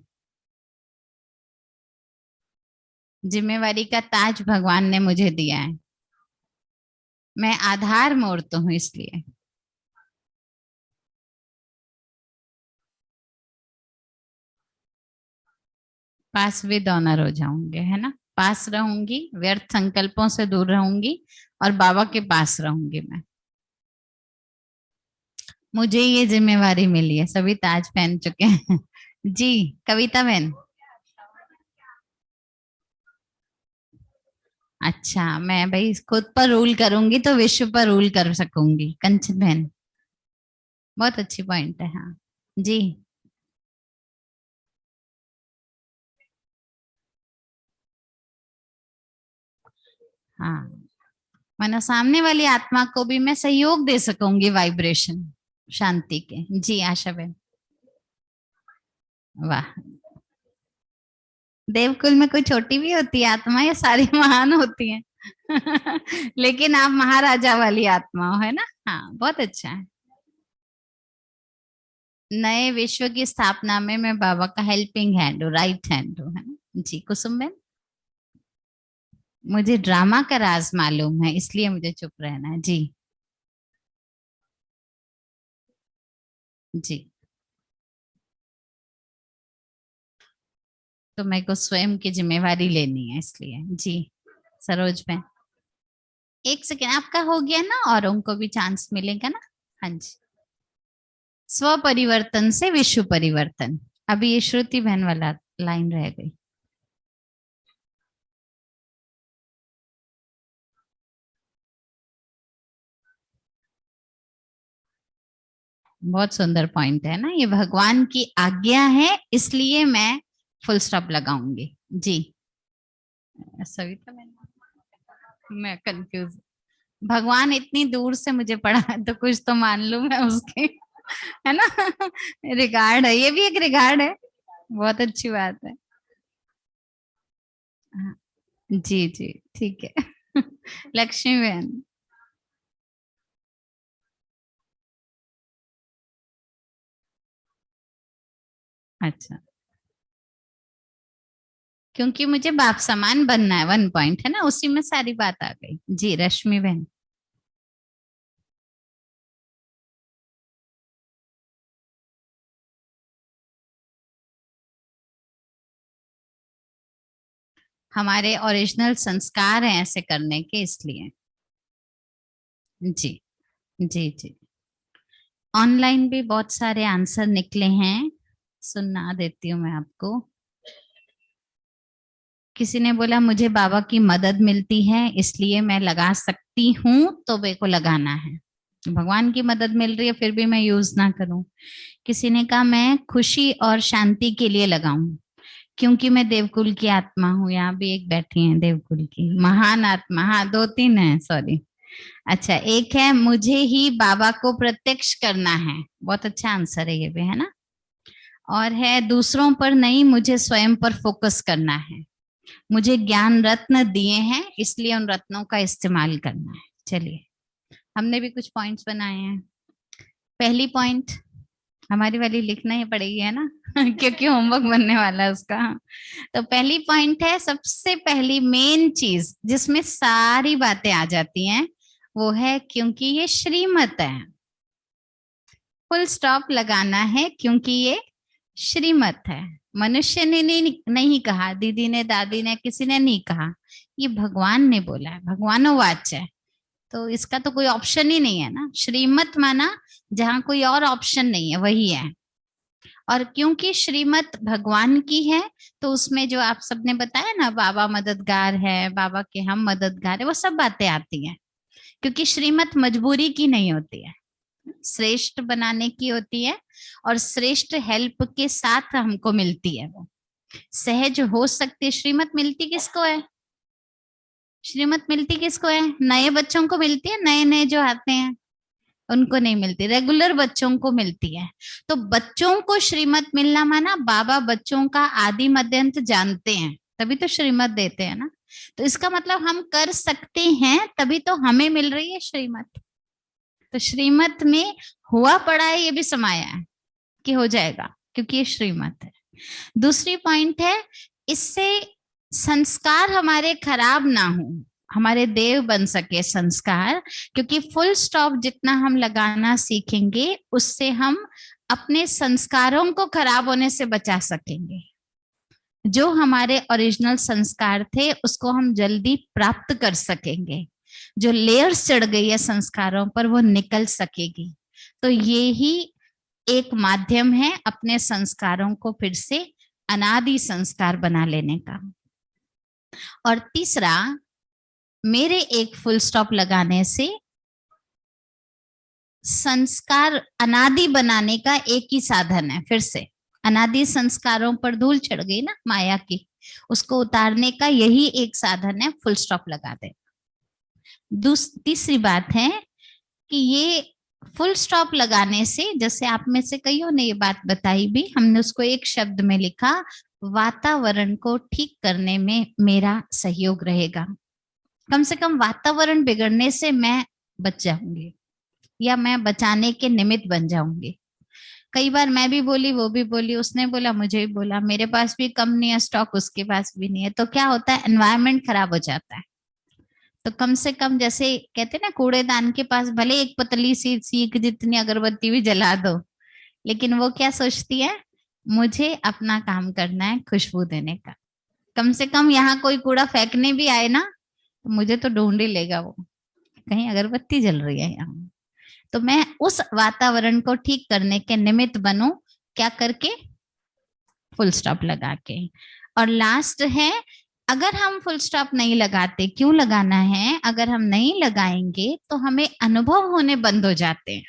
जिम्मेवारी का ताज भगवान ने मुझे दिया है, मैं आधार मूर्त हूँ, इसलिए। पास विद ऑनर हो जाऊंगे, है ना। पास रहूंगी, व्यर्थ संकल्पों से दूर रहूंगी, और बाबा के पास रहूंगी मैं। मुझे ये जिम्मेवारी मिली है, सभी ताज पहन चुके हैं। जी कविता बहन। अच्छा, मैं भाई खुद पर रूल करूंगी तो विश्व पर रूल कर सकूंगी। कंचन बहन, बहुत अच्छी पॉइंट है, हाँ। जी हाँ, मानो सामने वाली आत्मा को भी मैं सहयोग दे सकूंगी, वाइब्रेशन शांति के। जी आशा बहन। वाह, देवकुल में कोई छोटी भी होती है आत्मा, या सारी महान होती है? लेकिन आप महाराजा वाली आत्मा हो, है ना। हाँ बहुत अच्छा है। नए विश्व की स्थापना में मैं बाबा का हेल्पिंग हैंड हूँ, राइट हैंड हूँ, है ना। जी कुसुम बहन। मुझे ड्रामा का राज मालूम है, इसलिए मुझे चुप रहना है। जी जी, तो मेरे को स्वयं की जिम्मेवारी लेनी है, इसलिए। जी सरोज बहन। एक सेकेंड, आपका हो गया ना, और उनको भी चांस मिलेगा ना। हाँ जी। स्व परिवर्तन से विश्व परिवर्तन, अभी ये श्रुति बहन वाला लाइन रह गई। बहुत सुंदर पॉइंट है ना, ये भगवान की आज्ञा है इसलिए मैं फुल स्टॉप लगाऊंगी। जी सविता, मैं कंफ्यूज, भगवान इतनी दूर से मुझे पढ़ा है तो कुछ तो मान लूं मैं उसके, है ना। रिगार्ड है, ये भी एक रिगार्ड है, बहुत अच्छी बात है। हाँ, जी जी ठीक है। लक्ष्मी बहन। अच्छा, क्योंकि मुझे बाप समान बनना है, 1 पॉइंट है ना, उसी में सारी बात आ गई। जी रश्मि बहन। हमारे ओरिजिनल संस्कार हैं ऐसे करने के, इसलिए। जी जी जी। ऑनलाइन भी बहुत सारे आंसर निकले हैं, सुना देती हूँ मैं आपको। किसी ने बोला मुझे बाबा की मदद मिलती है इसलिए मैं लगा सकती हूँ, तो मेरे को लगाना है। भगवान की मदद मिल रही है फिर भी मैं यूज ना करूं। किसी ने कहा मैं खुशी और शांति के लिए लगाऊं, क्योंकि मैं देवकुल की आत्मा हूँ। यहाँ भी एक बैठी है देवकुल की महान आत्मा। हाँ 2-3 है, सॉरी। अच्छा, एक है मुझे ही बाबा को प्रत्यक्ष करना है, बहुत अच्छा आंसर है ये भी, है ना। और है दूसरों पर नहीं, मुझे स्वयं पर फोकस करना है। मुझे ज्ञान रत्न दिए हैं इसलिए उन रत्नों का इस्तेमाल करना है। चलिए, हमने भी कुछ पॉइंट्स बनाए हैं। पहली पॉइंट हमारी वाली लिखना ही पड़ेगी, है ना। क्योंकि होमवर्क बनने वाला है उसका। तो पहली पॉइंट है, सबसे पहली मेन चीज जिसमें सारी बातें आ जाती हैं, वो है क्योंकि ये श्रीमत है। फुल स्टॉप लगाना है क्योंकि ये श्रीमत है। मनुष्य ने नहीं कहा, दीदी ने, दादी ने, किसी ने नहीं कहा, ये भगवान ने बोला है, भगवानोवाच है। तो इसका तो कोई ऑप्शन ही नहीं है ना। श्रीमत माना जहां कोई और ऑप्शन नहीं है वही है। और क्योंकि श्रीमत भगवान की है, तो उसमें जो आप सबने बताया ना, बाबा मददगार है, बाबा के हम मददगार है, वो सब बातें आती हैं। क्योंकि श्रीमत मजबूरी की नहीं होती है, श्रेष्ठ बनाने की होती है। और श्रेष्ठ हेल्प के साथ हमको मिलती है वो, सहज हो सकती है। श्रीमत मिलती किसको है? श्रीमत मिलती किसको है? नए बच्चों को मिलती है, नए नए जो आते हैं उनको नहीं मिलती, रेगुलर बच्चों को मिलती है। तो बच्चों को श्रीमत मिलना माना बाबा बच्चों का आदि मध्य अंत जानते हैं, तभी तो श्रीमत देते हैं ना। तो इसका मतलब हम कर सकते हैं, तभी तो हमें मिल रही है श्रीमत। तो श्रीमत में हुआ पड़ा है, ये भी समाया है कि हो जाएगा, क्योंकि ये श्रीमत है। दूसरी पॉइंट है, इससे संस्कार हमारे खराब ना हो, हमारे देव बन सके संस्कार। क्योंकि फुल स्टॉप जितना हम लगाना सीखेंगे, उससे हम अपने संस्कारों को खराब होने से बचा सकेंगे। जो हमारे ओरिजिनल संस्कार थे उसको हम जल्दी प्राप्त कर सकेंगे। जो लेयर्स चढ़ गई है संस्कारों पर वो निकल सकेगी। तो ये ही एक माध्यम है अपने संस्कारों को फिर से अनादि संस्कार बना लेने का। और तीसरा, मेरे एक फुल स्टॉप लगाने से संस्कार अनादि बनाने का एक ही साधन है। फिर से अनादि संस्कारों पर धूल चढ़ गई ना माया की, उसको उतारने का यही एक साधन है, फुल स्टॉप लगा दे। तीसरी बात है कि ये फुल स्टॉप लगाने से, जैसे आप में से कईयों ने ये बात बताई भी, हमने उसको एक शब्द में लिखा, वातावरण को ठीक करने में मेरा सहयोग रहेगा। कम से कम वातावरण बिगड़ने से मैं बच जाऊंगी, या मैं बचाने के निमित्त बन जाऊंगी। कई बार मैं भी बोली, वो भी बोली, उसने बोला, मुझे भी बोला, मेरे पास भी कम नहीं है स्टॉक, उसके पास भी नहीं है, तो क्या होता है, एनवायरनमेंट खराब हो जाता है। तो कम से कम, जैसे कहते ना, कूड़ेदान के पास भले एक पतली सी सीख जितनी अगरबत्ती भी जला दो, लेकिन वो क्या सोचती है, मुझे अपना काम करना है खुशबू देने का। कम से कम यहाँ कोई कूड़ा फेंकने भी आए ना, तो मुझे तो ढूंढ ही लेगा वो, कहीं अगरबत्ती जल रही है यहाँ। तो मैं उस वातावरण को ठीक करने के निमित्त बनूं, क्या करके, फुल स्टॉप लगा के। और लास्ट है, अगर हम फुल स्टॉप नहीं लगाते, क्यों लगाना है, अगर हम नहीं लगाएंगे तो हमें अनुभव होने बंद हो जाते हैं।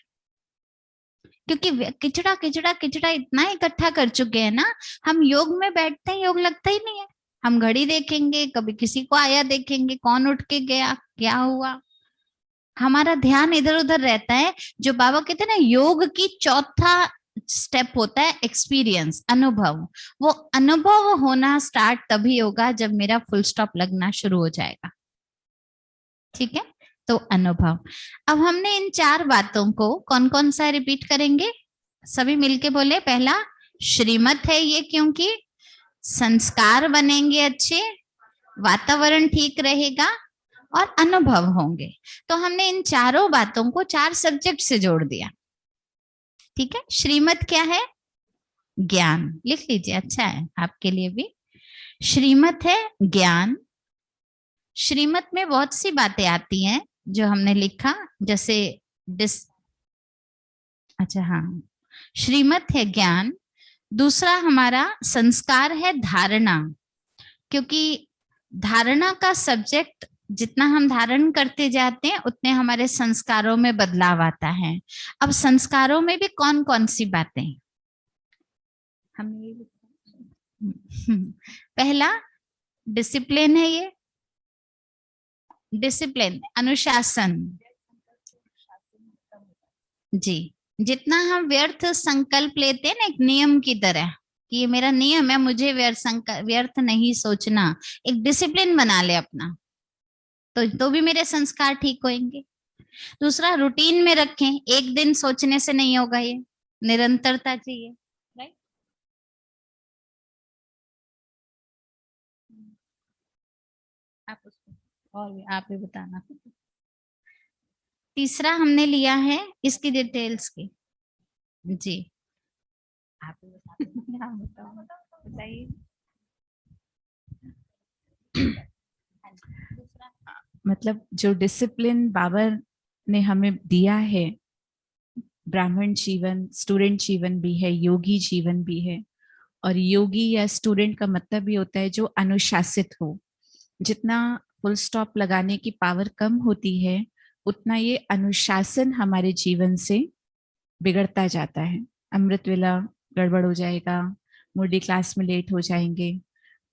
क्योंकि किचड़ा किचड़ा किचड़ा इतना इकट्ठा कर चुके हैं ना, हम योग में बैठते हैं, योग लगता ही नहीं है। हम घड़ी देखेंगे, कभी किसी को आया देखेंगे, कौन उठ के गया, क्या हुआ, हमारा ध्यान इधर उधर रहता है। जो बाबा कहते हैं ना, योग की चौथा स्टेप होता है एक्सपीरियंस, अनुभव। वो अनुभव होना स्टार्ट तभी होगा जब मेरा फुल स्टॉप लगना शुरू हो जाएगा। ठीक है, तो अनुभव। अब हमने इन 4 बातों को कौन कौन सा रिपीट करेंगे, सभी मिलके बोले। पहला, श्रीमत है ये, क्योंकि संस्कार बनेंगे अच्छे, वातावरण ठीक रहेगा और अनुभव होंगे। तो हमने इन चारों बातों को 4 सब्जेक्ट से जोड़ दिया। ठीक है, श्रीमत क्या है, ज्ञान, लिख लीजिए, अच्छा है आपके लिए भी। श्रीमत है ज्ञान। श्रीमत में बहुत सी बातें आती हैं जो हमने लिखा, जैसे अच्छा हाँ, श्रीमत है ज्ञान। दूसरा हमारा संस्कार है धारणा, क्योंकि धारणा का सब्जेक्ट जितना हम धारण करते जाते हैं उतने हमारे संस्कारों में बदलाव आता है। अब संस्कारों में भी कौन कौन सी बातें हमने पहला डिसिप्लिन है, ये डिसिप्लिन, अनुशासन जी। जितना हम व्यर्थ संकल्प लेते हैं ना, एक नियम की तरह कि ये मेरा नियम है, मुझे व्यर्थ नहीं सोचना, एक डिसिप्लिन बना ले अपना, तो भी मेरे संस्कार ठीक होंगे। दूसरा, रूटीन में रखें, एक दिन सोचने से नहीं होगा, ये निरंतरता चाहिए, राइट। आप उसको और भी आप भी बताना। तीसरा हमने लिया है इसकी डिटेल्स की जी, आप बताइए। मतलब जो डिसिप्लिन बाबा ने हमें दिया है, ब्राह्मण जीवन, स्टूडेंट जीवन भी है, योगी जीवन भी है। और योगी या स्टूडेंट का मतलब भी होता है जो अनुशासित हो। जितना फुल स्टॉप लगाने की पावर कम होती है, उतना ये अनुशासन हमारे जीवन से बिगड़ता जाता है। अमृत वेला गड़बड़ हो जाएगा, मुरली क्लास में लेट हो जाएंगे।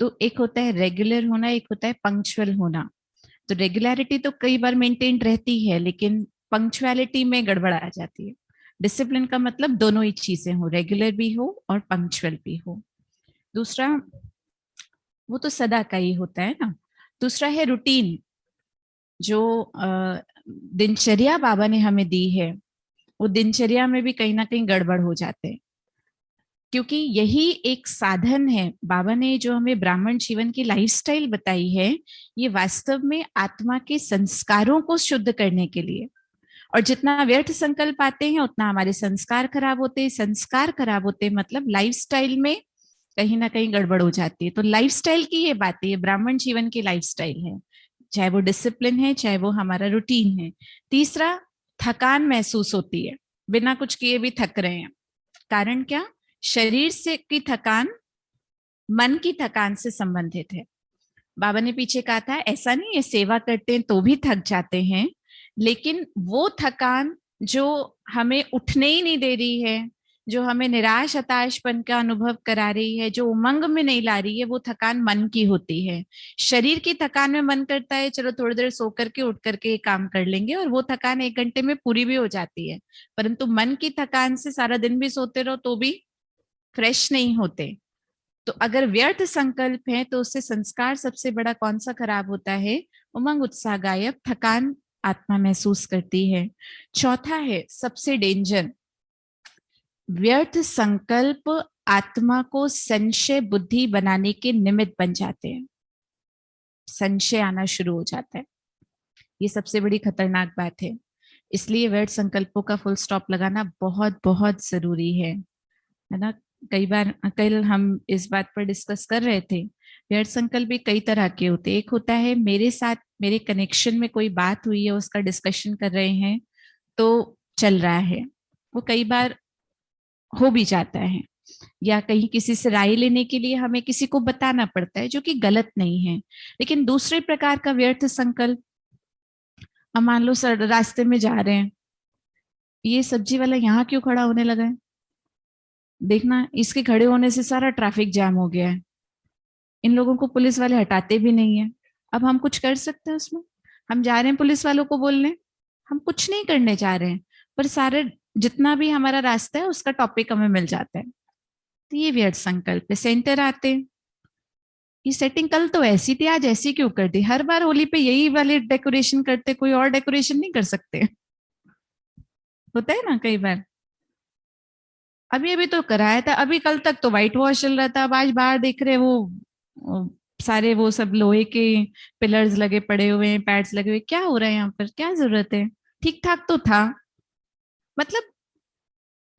तो एक होता है रेगुलर होना, एक होता है पंक्चुअल होना। तो रेगुलरिटी तो कई बार मेंटेन रहती है, लेकिन पंक्चुअलिटी में गड़बड़ आ जाती है। डिसिप्लिन का मतलब दोनों ही चीजें हो, रेगुलर भी हो और पंक्चुअल भी हो। दूसरा, वो तो सदा का ही होता है ना। दूसरा है रूटीन, जो दिनचर्या बाबा ने हमें दी है, वो दिनचर्या में भी कहीं ना कहीं गड़बड़ हो जाते हैं। क्योंकि यही एक साधन है, बाबा ने जो हमें ब्राह्मण जीवन की लाइफस्टाइल बताई है, ये वास्तव में आत्मा के संस्कारों को शुद्ध करने के लिए। और जितना व्यर्थ संकल्प आते हैं उतना हमारे संस्कार खराब होते हैं। संस्कार खराब होते हैं मतलब लाइफस्टाइल में कहीं ना कहीं गड़बड़ हो जाती है। तो लाइफस्टाइल की ये बात है, ये ब्राह्मण जीवन की लाइफस्टाइल है, चाहे वो डिसिप्लिन है, चाहे वो हमारा रूटीन है। तीसरा, थकान महसूस होती है, बिना कुछ किए भी थक रहे हैं। कारण क्या? शरीर से की थकान मन की थकान से संबंधित है। बाबा ने पीछे कहा था ऐसा नहीं है सेवा करते हैं तो भी थक जाते हैं, लेकिन वो थकान जो हमें उठने ही नहीं दे रही है, जो हमें निराश हताशपन का अनुभव करा रही है, जो उमंग में नहीं ला रही है, वो थकान मन की होती है। शरीर की थकान में मन करता है चलो थोड़ी देर सो करके उठ करके काम कर लेंगे, और वो थकान 1 घंटे में पूरी भी हो जाती है। परंतु मन की थकान से सारा दिन भी सोते रहो तो भी फ्रेश नहीं होते। तो अगर व्यर्थ संकल्प है तो उससे संस्कार सबसे बड़ा कौन सा खराब होता है? उमंग उत्साह गायब, थकान आत्मा महसूस करती है। चौथा है सबसे डेंजर, व्यर्थ संकल्प आत्मा को संशय बुद्धि बनाने के निमित्त बन जाते हैं। संशय आना शुरू हो जाता है, ये सबसे बड़ी खतरनाक बात है। इसलिए व्यर्थ संकल्पों का फुल स्टॉप लगाना बहुत बहुत जरूरी है ना। कई बार कल हम इस बात पर डिस्कस कर रहे थे, व्यर्थ संकल्प भी कई तरह के होते हैं। एक होता है मेरे साथ मेरे कनेक्शन में कोई बात हुई है, उसका डिस्कशन कर रहे हैं तो चल रहा है, वो कई बार हो भी जाता है। या कहीं किसी से राय लेने के लिए हमें किसी को बताना पड़ता है, जो कि गलत नहीं है। लेकिन दूसरे प्रकार का व्यर्थ संकल्प, हम मान लो सर रास्ते में जा रहे हैं, ये सब्जी वाला यहाँ क्यों खड़ा होने लगा है? देखना, इसके खड़े होने से सारा ट्रैफिक जाम हो गया है। इन लोगों को पुलिस वाले हटाते भी नहीं है। अब हम कुछ कर सकते हैं उसमें? हम जा रहे हैं पुलिस वालों को बोलने, हम कुछ नहीं करने जा रहे हैं, पर सारे जितना भी हमारा रास्ता है उसका टॉपिक हमें मिल जाता है। तो ये व्यर्थ संकल्प है। सेंटर आते, ये सेटिंग कल तो ऐसी थी, आज ऐसी क्यों कर दी? हर बार होली पे यही वाले डेकोरेशन करते, कोई और डेकोरेशन नहीं कर सकते? होता है ना कई बार। अभी अभी तो कराया था, अभी कल तक तो व्हाइट वॉश चल रहा था, अब आज बाहर देख रहे वो सारे वो सब लोहे के पिलर्स लगे पड़े हुए हैं, पैड्स लगे हुए। क्या हो रहा है यहाँ पर? क्या जरूरत है? ठीक ठाक तो था। मतलब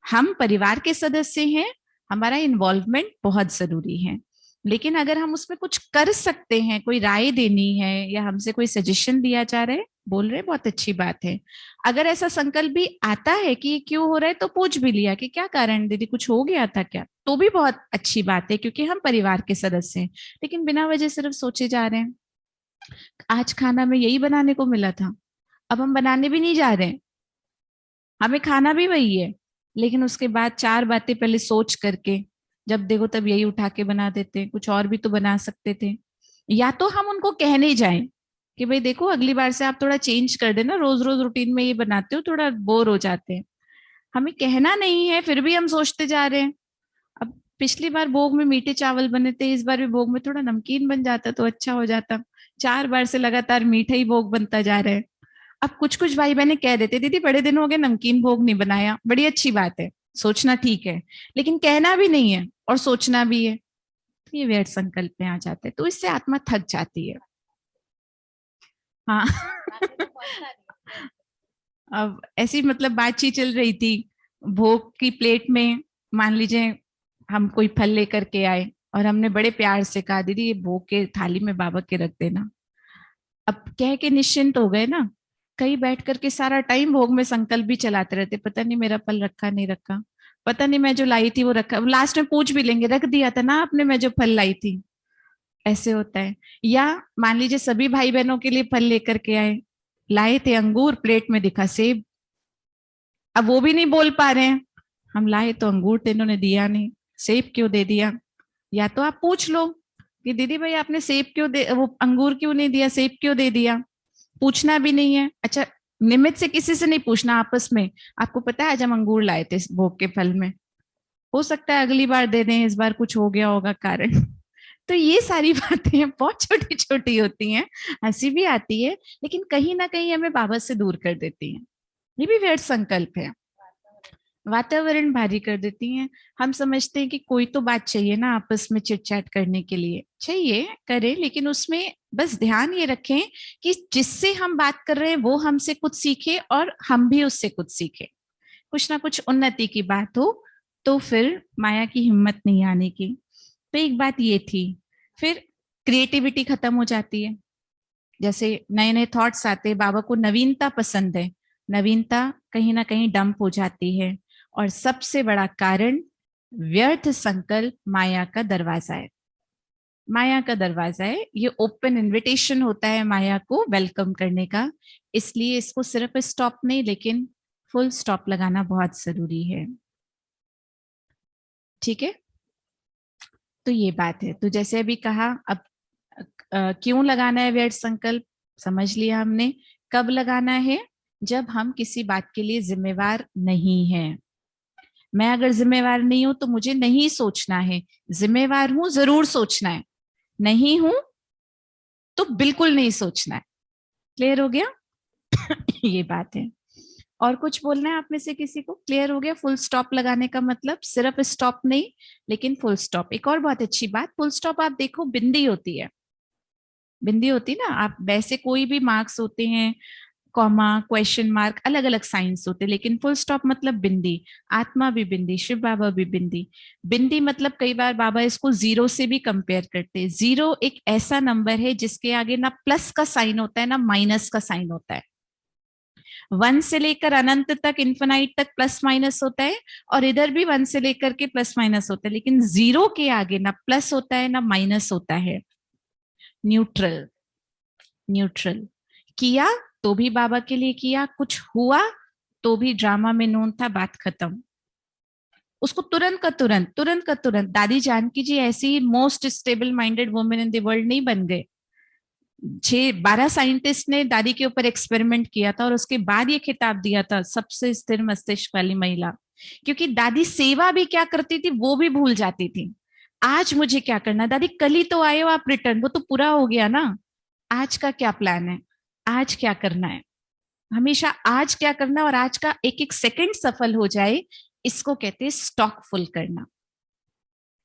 हम परिवार के सदस्य हैं, हमारा इन्वॉल्वमेंट बहुत जरूरी है, लेकिन अगर हम उसमें कुछ कर सकते हैं, कोई राय देनी है या हमसे कोई सजेशन दिया जा रहा है, बोल रहे हैं, बहुत अच्छी बात है। अगर ऐसा संकल्प भी आता है कि ये क्यों हो रहा है, तो पूछ भी लिया कि क्या कारण दीदी, कुछ हो गया था क्या, तो भी बहुत अच्छी बात है, क्योंकि हम परिवार के सदस्य हैं। लेकिन बिना वजह सिर्फ सोचे जा रहे हैं। आज खाना में यही बनाने को मिला था, अब हम बनाने भी नहीं जा रहे हैं, हमें खाना भी वही है, लेकिन उसके बाद चार बातें पहले सोच करके जब देखो तब यही उठा के बना देते हैं। कुछ और भी तो बना सकते थे। या तो हम उनको कहने जाएं कि भाई देखो अगली बार से आप थोड़ा चेंज कर देना, रोज रोज रूटीन में ये बनाते हो, थोड़ा बोर हो जाते हैं। हमें कहना नहीं है, फिर भी हम सोचते जा रहे हैं। अब पिछली बार भोग में मीठे चावल बने थे, इस बार भी भोग में थोड़ा नमकीन बन जाता तो अच्छा हो जाता। चार बार से लगातार मीठा ही भोग बनता जा रहा है। अब कुछ कुछ भाई बहने कह देते दीदी बड़े दिन हो गए नमकीन भोग नहीं बनाया, बड़ी अच्छी बात है, सोचना ठीक है, लेकिन कहना भी नहीं है और सोचना भी है। तो ये व्यर्थ संकल्प में आ जाते हैं, तो इससे आत्मा थक जाती है। हाँ। अब ऐसी मतलब बातचीत चल रही थी, भोग की प्लेट में मान लीजिए हम कोई फल लेकर के आए और हमने बड़े प्यार से कहा दीदी ये भोग के थाली में बाबा के रख देना। अब कह के निश्चिंत हो गए ना। कहीं बैठ करके सारा टाइम भोग में संकल्प भी चलाते रहते, पता नहीं मेरा फल रखा नहीं रखा, पता नहीं मैं जो लाई थी वो रखा, लास्ट में पूछ भी लेंगे रख दिया था ना आपने मैं जो फल लाई थी। ऐसे होता है। या मान लीजिए सभी भाई बहनों के लिए फल लेकर के आए, लाए थे अंगूर, प्लेट में दिखा सेब। अब वो भी नहीं बोल पा रहे हैं, हम लाए तो अंगूर थे, इन्होंने दिया नहीं, सेब क्यों दे दिया? या तो आप पूछ लो कि दीदी भाई आपने सेब क्यों दे, वो अंगूर क्यों नहीं दिया, सेब क्यों दे दिया? पूछना भी नहीं है। अच्छा, निमित से किसी से नहीं पूछना, आपस में आपको पता है आज हम अंगूर लाए थे भोग के फल में, हो सकता है अगली बार दे दें, इस बार कुछ हो गया होगा कारण। तो ये सारी बातें बहुत छोटी छोटी होती हैं, हंसी भी आती है, लेकिन कहीं ना कहीं हमें बाबा से दूर कर देती हैं। ये भी व्यर्थ संकल्प है, वातावरण भारी कर देती हैं। हम समझते हैं कि कोई तो बात चाहिए ना आपस में चिट चैट करने के लिए, चाहिए करें, लेकिन उसमें बस ध्यान ये रखें कि जिससे हम बात कर रहे हैं वो हमसे कुछ सीखे और हम भी उससे कुछ सीखे, कुछ ना कुछ उन्नति की बात हो, तो फिर माया की हिम्मत नहीं आने की। तो एक बात ये थी। फिर क्रिएटिविटी खत्म हो जाती है, जैसे नए नए थॉट्स आते हैं, बाबा को नवीनता पसंद है, नवीनता कहीं ना कहीं डंप हो जाती है। और सबसे बड़ा कारण व्यर्थ संकल्प माया का दरवाजा है। माया का दरवाजा है, ये ओपन इनविटेशन होता है माया को वेलकम करने का। इसलिए इसको सिर्फ स्टॉप नहीं, लेकिन फुल स्टॉप लगाना बहुत जरूरी है। ठीक है, तो ये बात है। तो जैसे अभी कहा, अब क्यों लगाना है व्यर्थ संकल्प, समझ लिया हमने। कब लगाना है? जब हम किसी बात के लिए जिम्मेवार नहीं हैं। मैं अगर जिम्मेवार नहीं हूं तो मुझे नहीं सोचना है, जिम्मेवार हूं जरूर सोचना है, नहीं हूं तो बिल्कुल नहीं सोचना है। क्लियर हो गया? ये बात है। और कुछ बोलना है आप में से किसी को? क्लियर हो गया? फुल स्टॉप लगाने का मतलब सिर्फ स्टॉप नहीं, लेकिन फुल स्टॉप। एक और बहुत अच्छी बात, फुल स्टॉप आप देखो बिंदी होती है, बिंदी होती ना, आप वैसे कोई भी मार्क्स होते हैं, कॉमा, क्वेश्चन मार्क, अलग अलग साइंस होते, लेकिन फुल स्टॉप मतलब बिंदी। आत्मा भी बिंदी, शिव बाबा भी बिंदी। बिंदी मतलब कई बार बाबा इसको जीरो से भी कंपेयर करते हैं। जीरो एक ऐसा नंबर है जिसके आगे ना प्लस का साइन होता है ना माइनस का साइन होता है। वन से लेकर अनंत तक, इन्फिनाइट तक प्लस माइनस होता है, और इधर भी वन से लेकर के प्लस माइनस होता है, लेकिन जीरो के आगे ना प्लस होता है ना माइनस होता है। Neutral, neutral. किया तो भी बाबा के लिए किया, कुछ हुआ तो भी ड्रामा में नून था, बात खत्म। उसको तुरंत का तुरंत दादी जानकी जी ऐसी most stable minded women in the world नहीं बन गए। 6-12 साइंटिस्ट ने दादी के ऊपर एक्सपेरिमेंट किया था और उसके बाद ये खिताब दिया था सबसे स्थिर मस्तिष्क वाली महिला। क्योंकि दादी सेवा भी क्या करती थी वो भी भूल जाती थी। आज मुझे क्या करना है दादी, कल ही तो आए हो आप रिटर्न, वो तो पूरा हो गया ना। आज का क्या प्लान है, आज क्या करना है, हमेशा आज क्या करना है और आज का एक एक सेकंड सफल हो जाए, इसको कहते हैं स्टॉक फुल करना।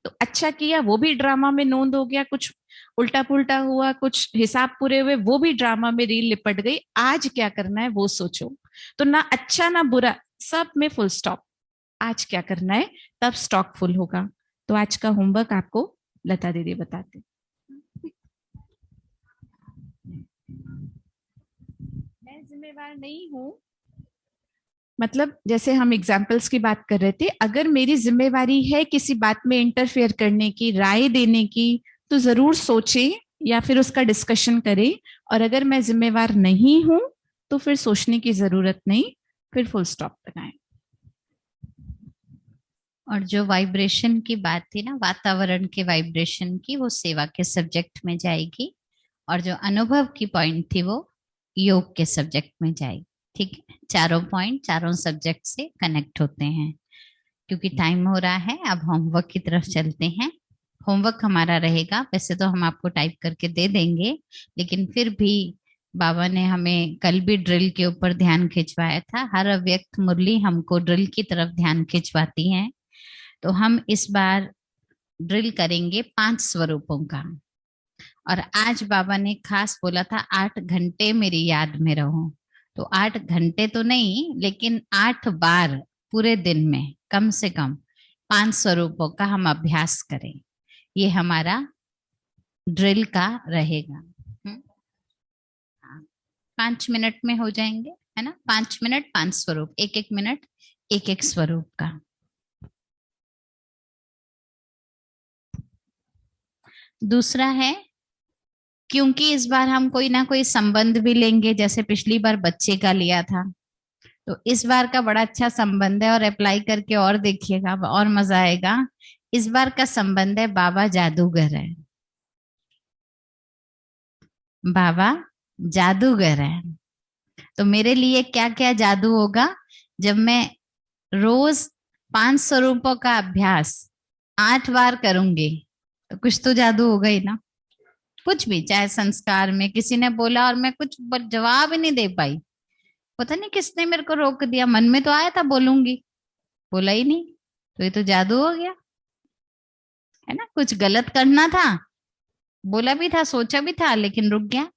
तो अच्छा किया, वो भी ड्रामा में नोंद हो गया, कुछ उल्टा पुल्टा हुआ, कुछ हिसाब पूरे हुए, वो भी ड्रामा में रील लिपट गई। आज क्या करना है वो सोचो। तो ना अच्छा ना बुरा, सब में फुल स्टॉप। आज क्या करना है, तब स्टॉक फुल होगा। तो आज का होमवर्क आपको लता दीदी बताते। मैं जिम्मेवार नहीं हूं, मतलब जैसे हम एग्जाम्पल्स की बात कर रहे थे, अगर मेरी जिम्मेवारी है किसी बात में इंटरफेयर करने की, राय देने की, तो जरूर सोचें या फिर उसका डिस्कशन करें। और अगर मैं जिम्मेवार नहीं हूं तो फिर सोचने की जरूरत नहीं, फिर फुल स्टॉप लगाएं। और जो वाइब्रेशन की बात थी ना, वातावरण के वाइब्रेशन की, वो सेवा के सब्जेक्ट में जाएगी। और जो अनुभव की पॉइंट थी वो योग के सब्जेक्ट में जाएगी। ठीक है, चारों पॉइंट चारों सब्जेक्ट से कनेक्ट होते हैं। क्योंकि टाइम हो रहा है, अब होमवर्क की तरफ चलते हैं। होमवर्क हमारा रहेगा, वैसे तो हम आपको टाइप करके दे देंगे, लेकिन फिर भी बाबा ने हमें कल भी ड्रिल के ऊपर ध्यान खिंचवाया था। हर अव्यक्त मुरली हमको ड्रिल की तरफ ध्यान खिंचवाती है। तो हम इस बार ड्रिल करेंगे 5 स्वरूपों का। और आज बाबा ने खास बोला था 8 घंटे मेरी याद में रहो। तो 8 घंटे तो नहीं, लेकिन 8 बार पूरे दिन में कम से कम 5 स्वरूपों का हम अभ्यास करें। ये हमारा ड्रिल का रहेगा। 5 मिनट में हो जाएंगे, है ना। 5 मिनट 5 स्वरूप, 1-1 मिनट 1-1 स्वरूप का। दूसरा है, क्योंकि इस बार हम कोई ना कोई संबंध भी लेंगे, जैसे पिछली बार बच्चे का लिया था, तो इस बार का बड़ा अच्छा संबंध है और अप्लाई करके और देखिएगा और मजा आएगा। इस बार का संबंध है बाबा जादूगर है। बाबा जादूगर है। तो मेरे लिए क्या क्या जादू होगा, जब मैं रोज 5 स्वरूपों का अभ्यास 8 बार करूंगी, तो कुछ तो जादू होगा ही ना। कुछ भी, चाहे संस्कार में किसी ने बोला और मैं कुछ जवाब ही नहीं दे पाई, पता नहीं किसने मेरे को रोक दिया, मन में तो आया था बोलूंगी, बोला ही नहीं, तो ये तो जादू हो गया, है ना। कुछ गलत करना था, बोला भी था, सोचा भी था, लेकिन रुक गया,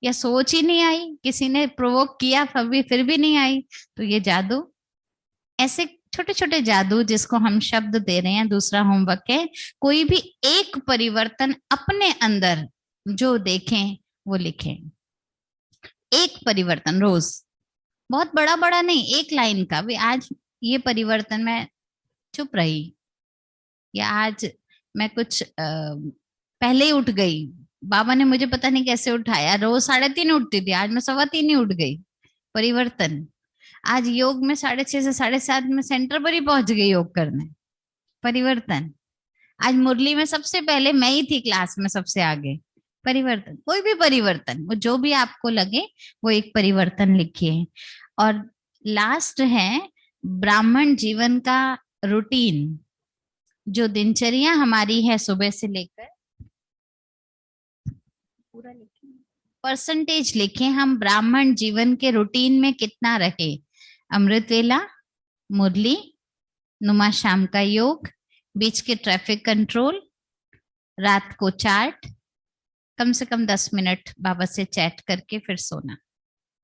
या सोच ही नहीं आई, किसी ने प्रोवोक किया फिर भी नहीं आई, तो ये जादू। ऐसे छोटे छोटे जादू जिसको हम शब्द दे रहे हैं। दूसरा होमवर्क है, कोई भी एक परिवर्तन अपने अंदर जो देखें वो लिखें। एक परिवर्तन रोज, बहुत बड़ा बड़ा नहीं, एक लाइन का भी। आज ये परिवर्तन, मैं चुप रही, या आज मैं कुछ पहले ही उठ गई, बाबा ने मुझे पता नहीं कैसे उठाया, रोज 3:30 उठती थी, आज मैं 3:15 ही उठ गई। परिवर्तन। आज योग में 6:30 से 7:30 में सेंटर पर ही पहुंच गई योग करने। परिवर्तन। आज मुरली में सबसे पहले मैं ही थी क्लास में सबसे आगे। परिवर्तन। कोई भी परिवर्तन, वो जो भी आपको लगे वो एक परिवर्तन लिखिए। और लास्ट है ब्राह्मण जीवन का रूटीन, जो दिनचर्या हमारी है सुबह से लेकर, पूरा लिखें, परसेंटेज लिखें, हम ब्राह्मण जीवन के रूटीन में कितना रहे। अमृत वेला, मुरली, नुमा शाम का योग, बीच के ट्रैफिक कंट्रोल, रात को चार्ट, कम से कम 10 मिनट बाबा से चैट करके फिर सोना।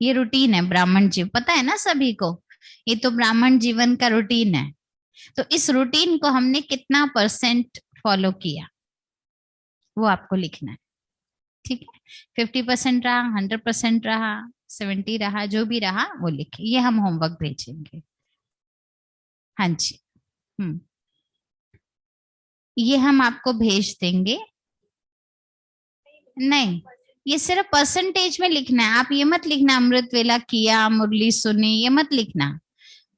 ये रूटीन है ब्राह्मण जीवन, पता है ना सभी को, ये तो ब्राह्मण जीवन का रूटीन है। तो इस रूटीन को हमने कितना % फॉलो किया वो आपको लिखना है। ठीक है, 50% रहा, 100% रहा, 70 रहा, जो भी रहा वो लिखे। ये हम होमवर्क भेजेंगे। हाँ जी, ये हम आपको भेज देंगे। नहीं, ये सिर्फ परसेंटेज में लिखना है। आप ये मत लिखना अमृत वेला किया, मुरली सुनी, ये मत लिखना।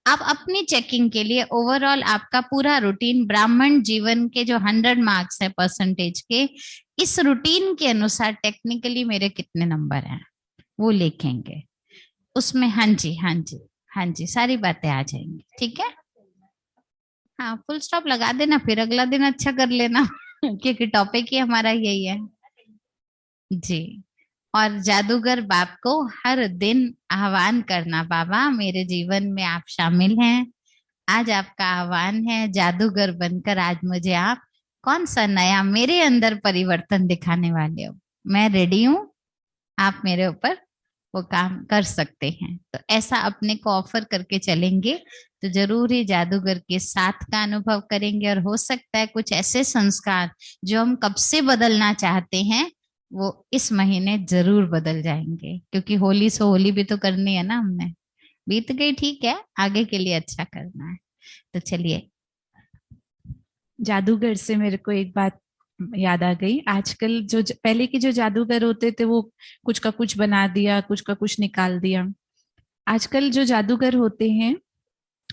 आप अपनी चेकिंग के लिए ओवरऑल आपका पूरा रूटीन, ब्राह्मण जीवन के जो 100 मार्क्स है परसेंटेज के, इस रूटीन के अनुसार टेक्निकली मेरे कितने नंबर हैं वो लिखेंगे उसमें। हाँ जी, हाँ जी, हाँ जी, सारी बातें आ जाएंगी। ठीक है, हाँ, फुल स्टॉप लगा देना, फिर अगला दिन अच्छा कर लेना क्योंकि टॉपिक ही हमारा यही है। जी। और जादूगर बाप को हर दिन आह्वान करना, बाबा मेरे जीवन में आप शामिल हैं, आज आपका आह्वान है, जादूगर बनकर आज मुझे आप कौन सा नया मेरे अंदर परिवर्तन दिखाने वाले हो, मैं रेडी हूँ, आप मेरे ऊपर वो काम कर सकते हैं। तो ऐसा अपने को ऑफर करके चलेंगे तो जरूर ही जादूगर के साथ का अनुभव करेंगे, और हो सकता है कुछ ऐसे संस्कार जो हम कब से बदलना चाहते हैं वो इस महीने जरूर बदल जाएंगे, क्योंकि होली सो होली भी तो करनी है ना, हमने बीत गई, ठीक है, आगे के लिए अच्छा करना है। तो चलिए। जादूगर से मेरे को एक बात याद आ गई। आजकल जो पहले के जो जादूगर होते थे वो कुछ का कुछ बना दिया, कुछ का कुछ निकाल दिया। आजकल जो जादूगर होते हैं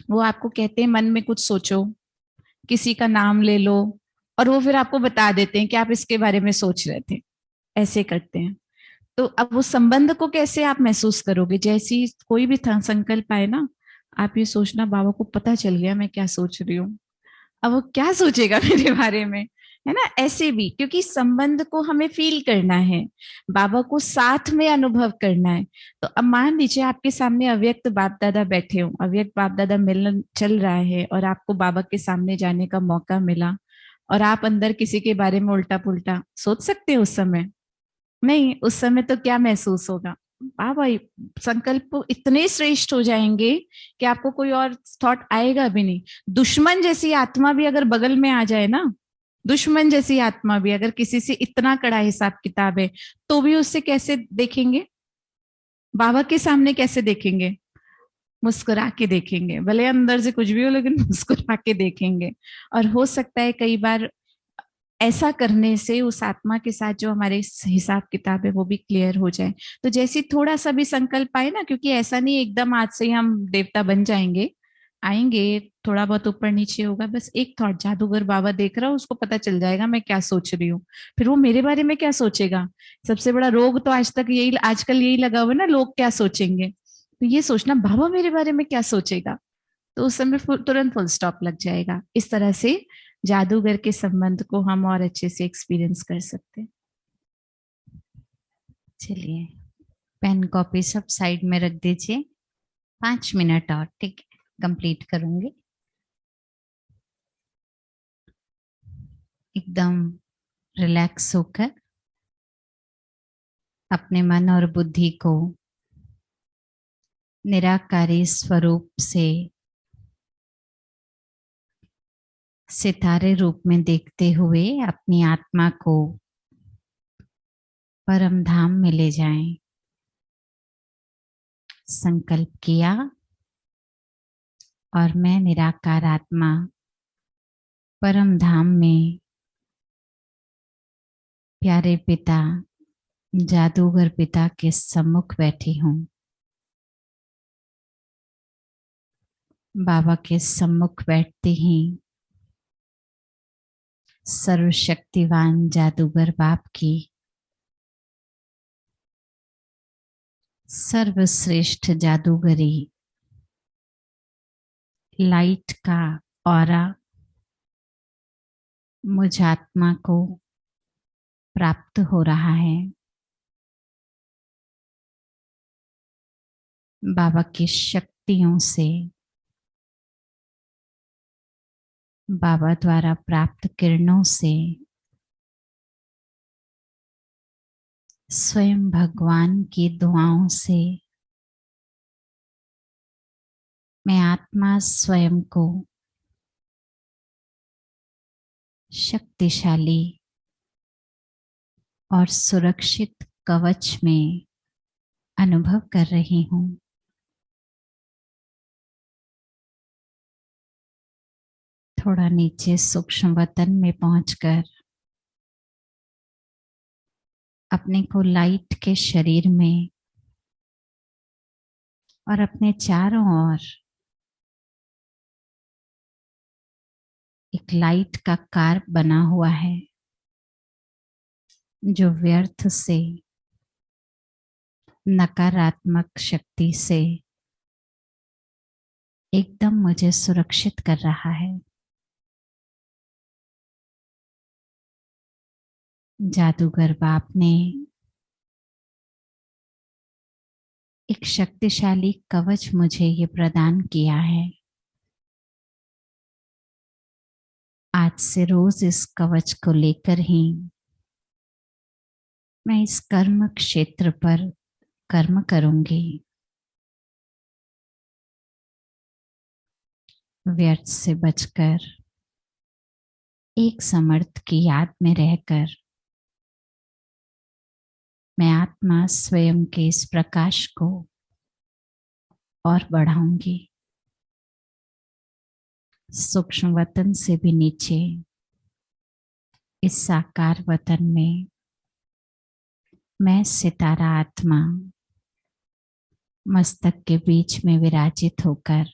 वो आपको कहते हैं मन में कुछ सोचो, किसी का नाम ले लो, और वो फिर आपको बता देते हैं कि आप इसके बारे में सोच रहे थे। ऐसे करते हैं। तो अब वो संबंध को कैसे आप महसूस करोगे? जैसे ही कोई भी संकल्प आए ना, आप ये सोचना बाबा को पता चल गया मैं क्या सोच रही हूँ, अब वो क्या सोचेगा मेरे बारे में, है ना? ऐसे भी, क्योंकि संबंध को हमें फील करना है, बाबा को साथ में अनुभव करना है। तो अब मान लीजिए आपके सामने अव्यक्त बाप दादा बैठे हो, अव्यक्त बाप दादा मिलन चल रहा है और आपको बाबा के सामने जाने का मौका मिला, और आप अंदर किसी के बारे में उल्टा पुल्टा सोच सकते हो उस समय? नहीं। उस समय तो क्या महसूस होगा? वाह भाई, संकल्प इतने श्रेष्ठ हो जाएंगे कि आपको कोई और थॉट आएगा भी नहीं। दुश्मन जैसी आत्मा भी अगर बगल में आ जाए ना, दुश्मन जैसी आत्मा भी अगर किसी से इतना कड़ा हिसाब किताब है, तो भी उससे कैसे देखेंगे? बाबा के सामने कैसे देखेंगे? मुस्कुरा के देखेंगे, भले अंदर से कुछ भी हो लेकिन मुस्कुरा के देखेंगे। और हो सकता है कई बार ऐसा करने से उस आत्मा के साथ जो हमारे हिसाब किताब है वो भी क्लियर हो जाए। तो जैसे थोड़ा सा भी संकल्प आए ना, क्योंकि ऐसा नहीं एकदम आज से ही हम देवता बन जाएंगे, आएंगे, थोड़ा बहुत ऊपर नीचे होगा, बस एक थॉट, जादूगर बाबा देख रहा हूँ, उसको पता चल जाएगा मैं क्या सोच रही हूँ, फिर वो मेरे बारे में क्या सोचेगा? सबसे बड़ा रोग तो आज तक यही, आजकल यही लगा हुआ है ना, लोग क्या सोचेंगे। तो ये सोचना बाबा मेरे बारे में क्या सोचेगा, तो उस समय तुरंत फुल स्टॉप लग जाएगा। इस तरह से जादूगर के संबंध को हम और अच्छे से एक्सपीरियंस कर सकते हैं। चलिए, पेन कॉपी सब साइड में रख दीजिए, 5 मिनट और, ठीक है, कंप्लीट करूंगी। एकदम रिलैक्स होकर अपने मन और बुद्धि को निराकारी स्वरूप से सितारे रूप में देखते हुए अपनी आत्मा को परम धाम में ले जाएं। संकल्प किया, और मैं निराकार आत्मा परम धाम में प्यारे पिता, जादूगर पिता के सम्मुख बैठी हूँ। बाबा के सम्मुख बैठते ही सर्वशक्तिवान जादूगर बाप की सर्वश्रेष्ठ जादूगरी लाइट का ऑरा मुझ आत्मा को प्राप्त हो रहा है। बाबा की शक्तियों से, बाबा द्वारा प्राप्त किरणों से, स्वयं भगवान की दुआओं से मैं आत्मा स्वयं को शक्तिशाली और सुरक्षित कवच में अनुभव कर रही हूँ। थोड़ा नीचे सूक्ष्म वतन में पहुंचकर अपने को लाइट के शरीर में और अपने चारों ओर एक लाइट का कार बना हुआ है जो व्यर्थ से, नकारात्मक शक्ति से एकदम मुझे सुरक्षित कर रहा है। जादूगर बाप ने एक शक्तिशाली कवच मुझे ये प्रदान किया है। आज से रोज इस कवच को लेकर ही मैं इस कर्म क्षेत्र पर कर्म करूंगी। व्यर्थ से बचकर एक समर्थ की याद में रहकर मैं आत्मा स्वयं के इस प्रकाश को और बढ़ाऊंगी। सूक्ष्म वतन से भी नीचे इस साकार वतन में मैं सितारा आत्मा मस्तक के बीच में विराजित होकर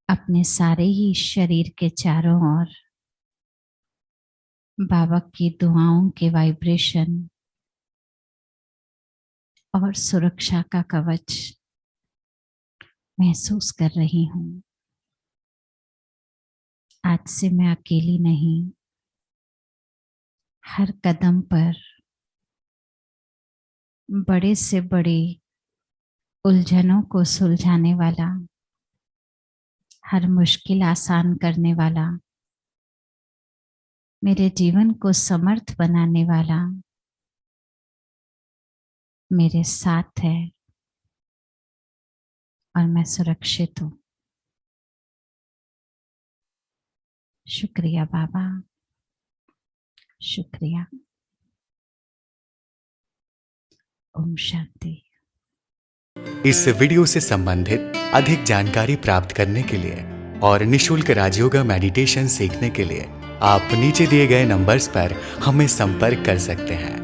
अपने सारे ही शरीर के चारों ओर बाबा की दुआओं के वाइब्रेशन और सुरक्षा का कवच महसूस कर रही हूँ। आज से मैं अकेली नहीं, हर कदम पर बड़े से बड़े उलझनों को सुलझाने वाला, हर मुश्किल आसान करने वाला, मेरे जीवन को समर्थ बनाने वाला मेरे साथ है और मैं सुरक्षित हूँ। शुक्रिया बाबा, शुक्रिया। ओम शांति। इस वीडियो से संबंधित अधिक जानकारी प्राप्त करने के लिए और निशुल्क राजयोगा मेडिटेशन सीखने के लिए आप नीचे दिए गए नंबर्स पर हमें संपर्क कर सकते हैं।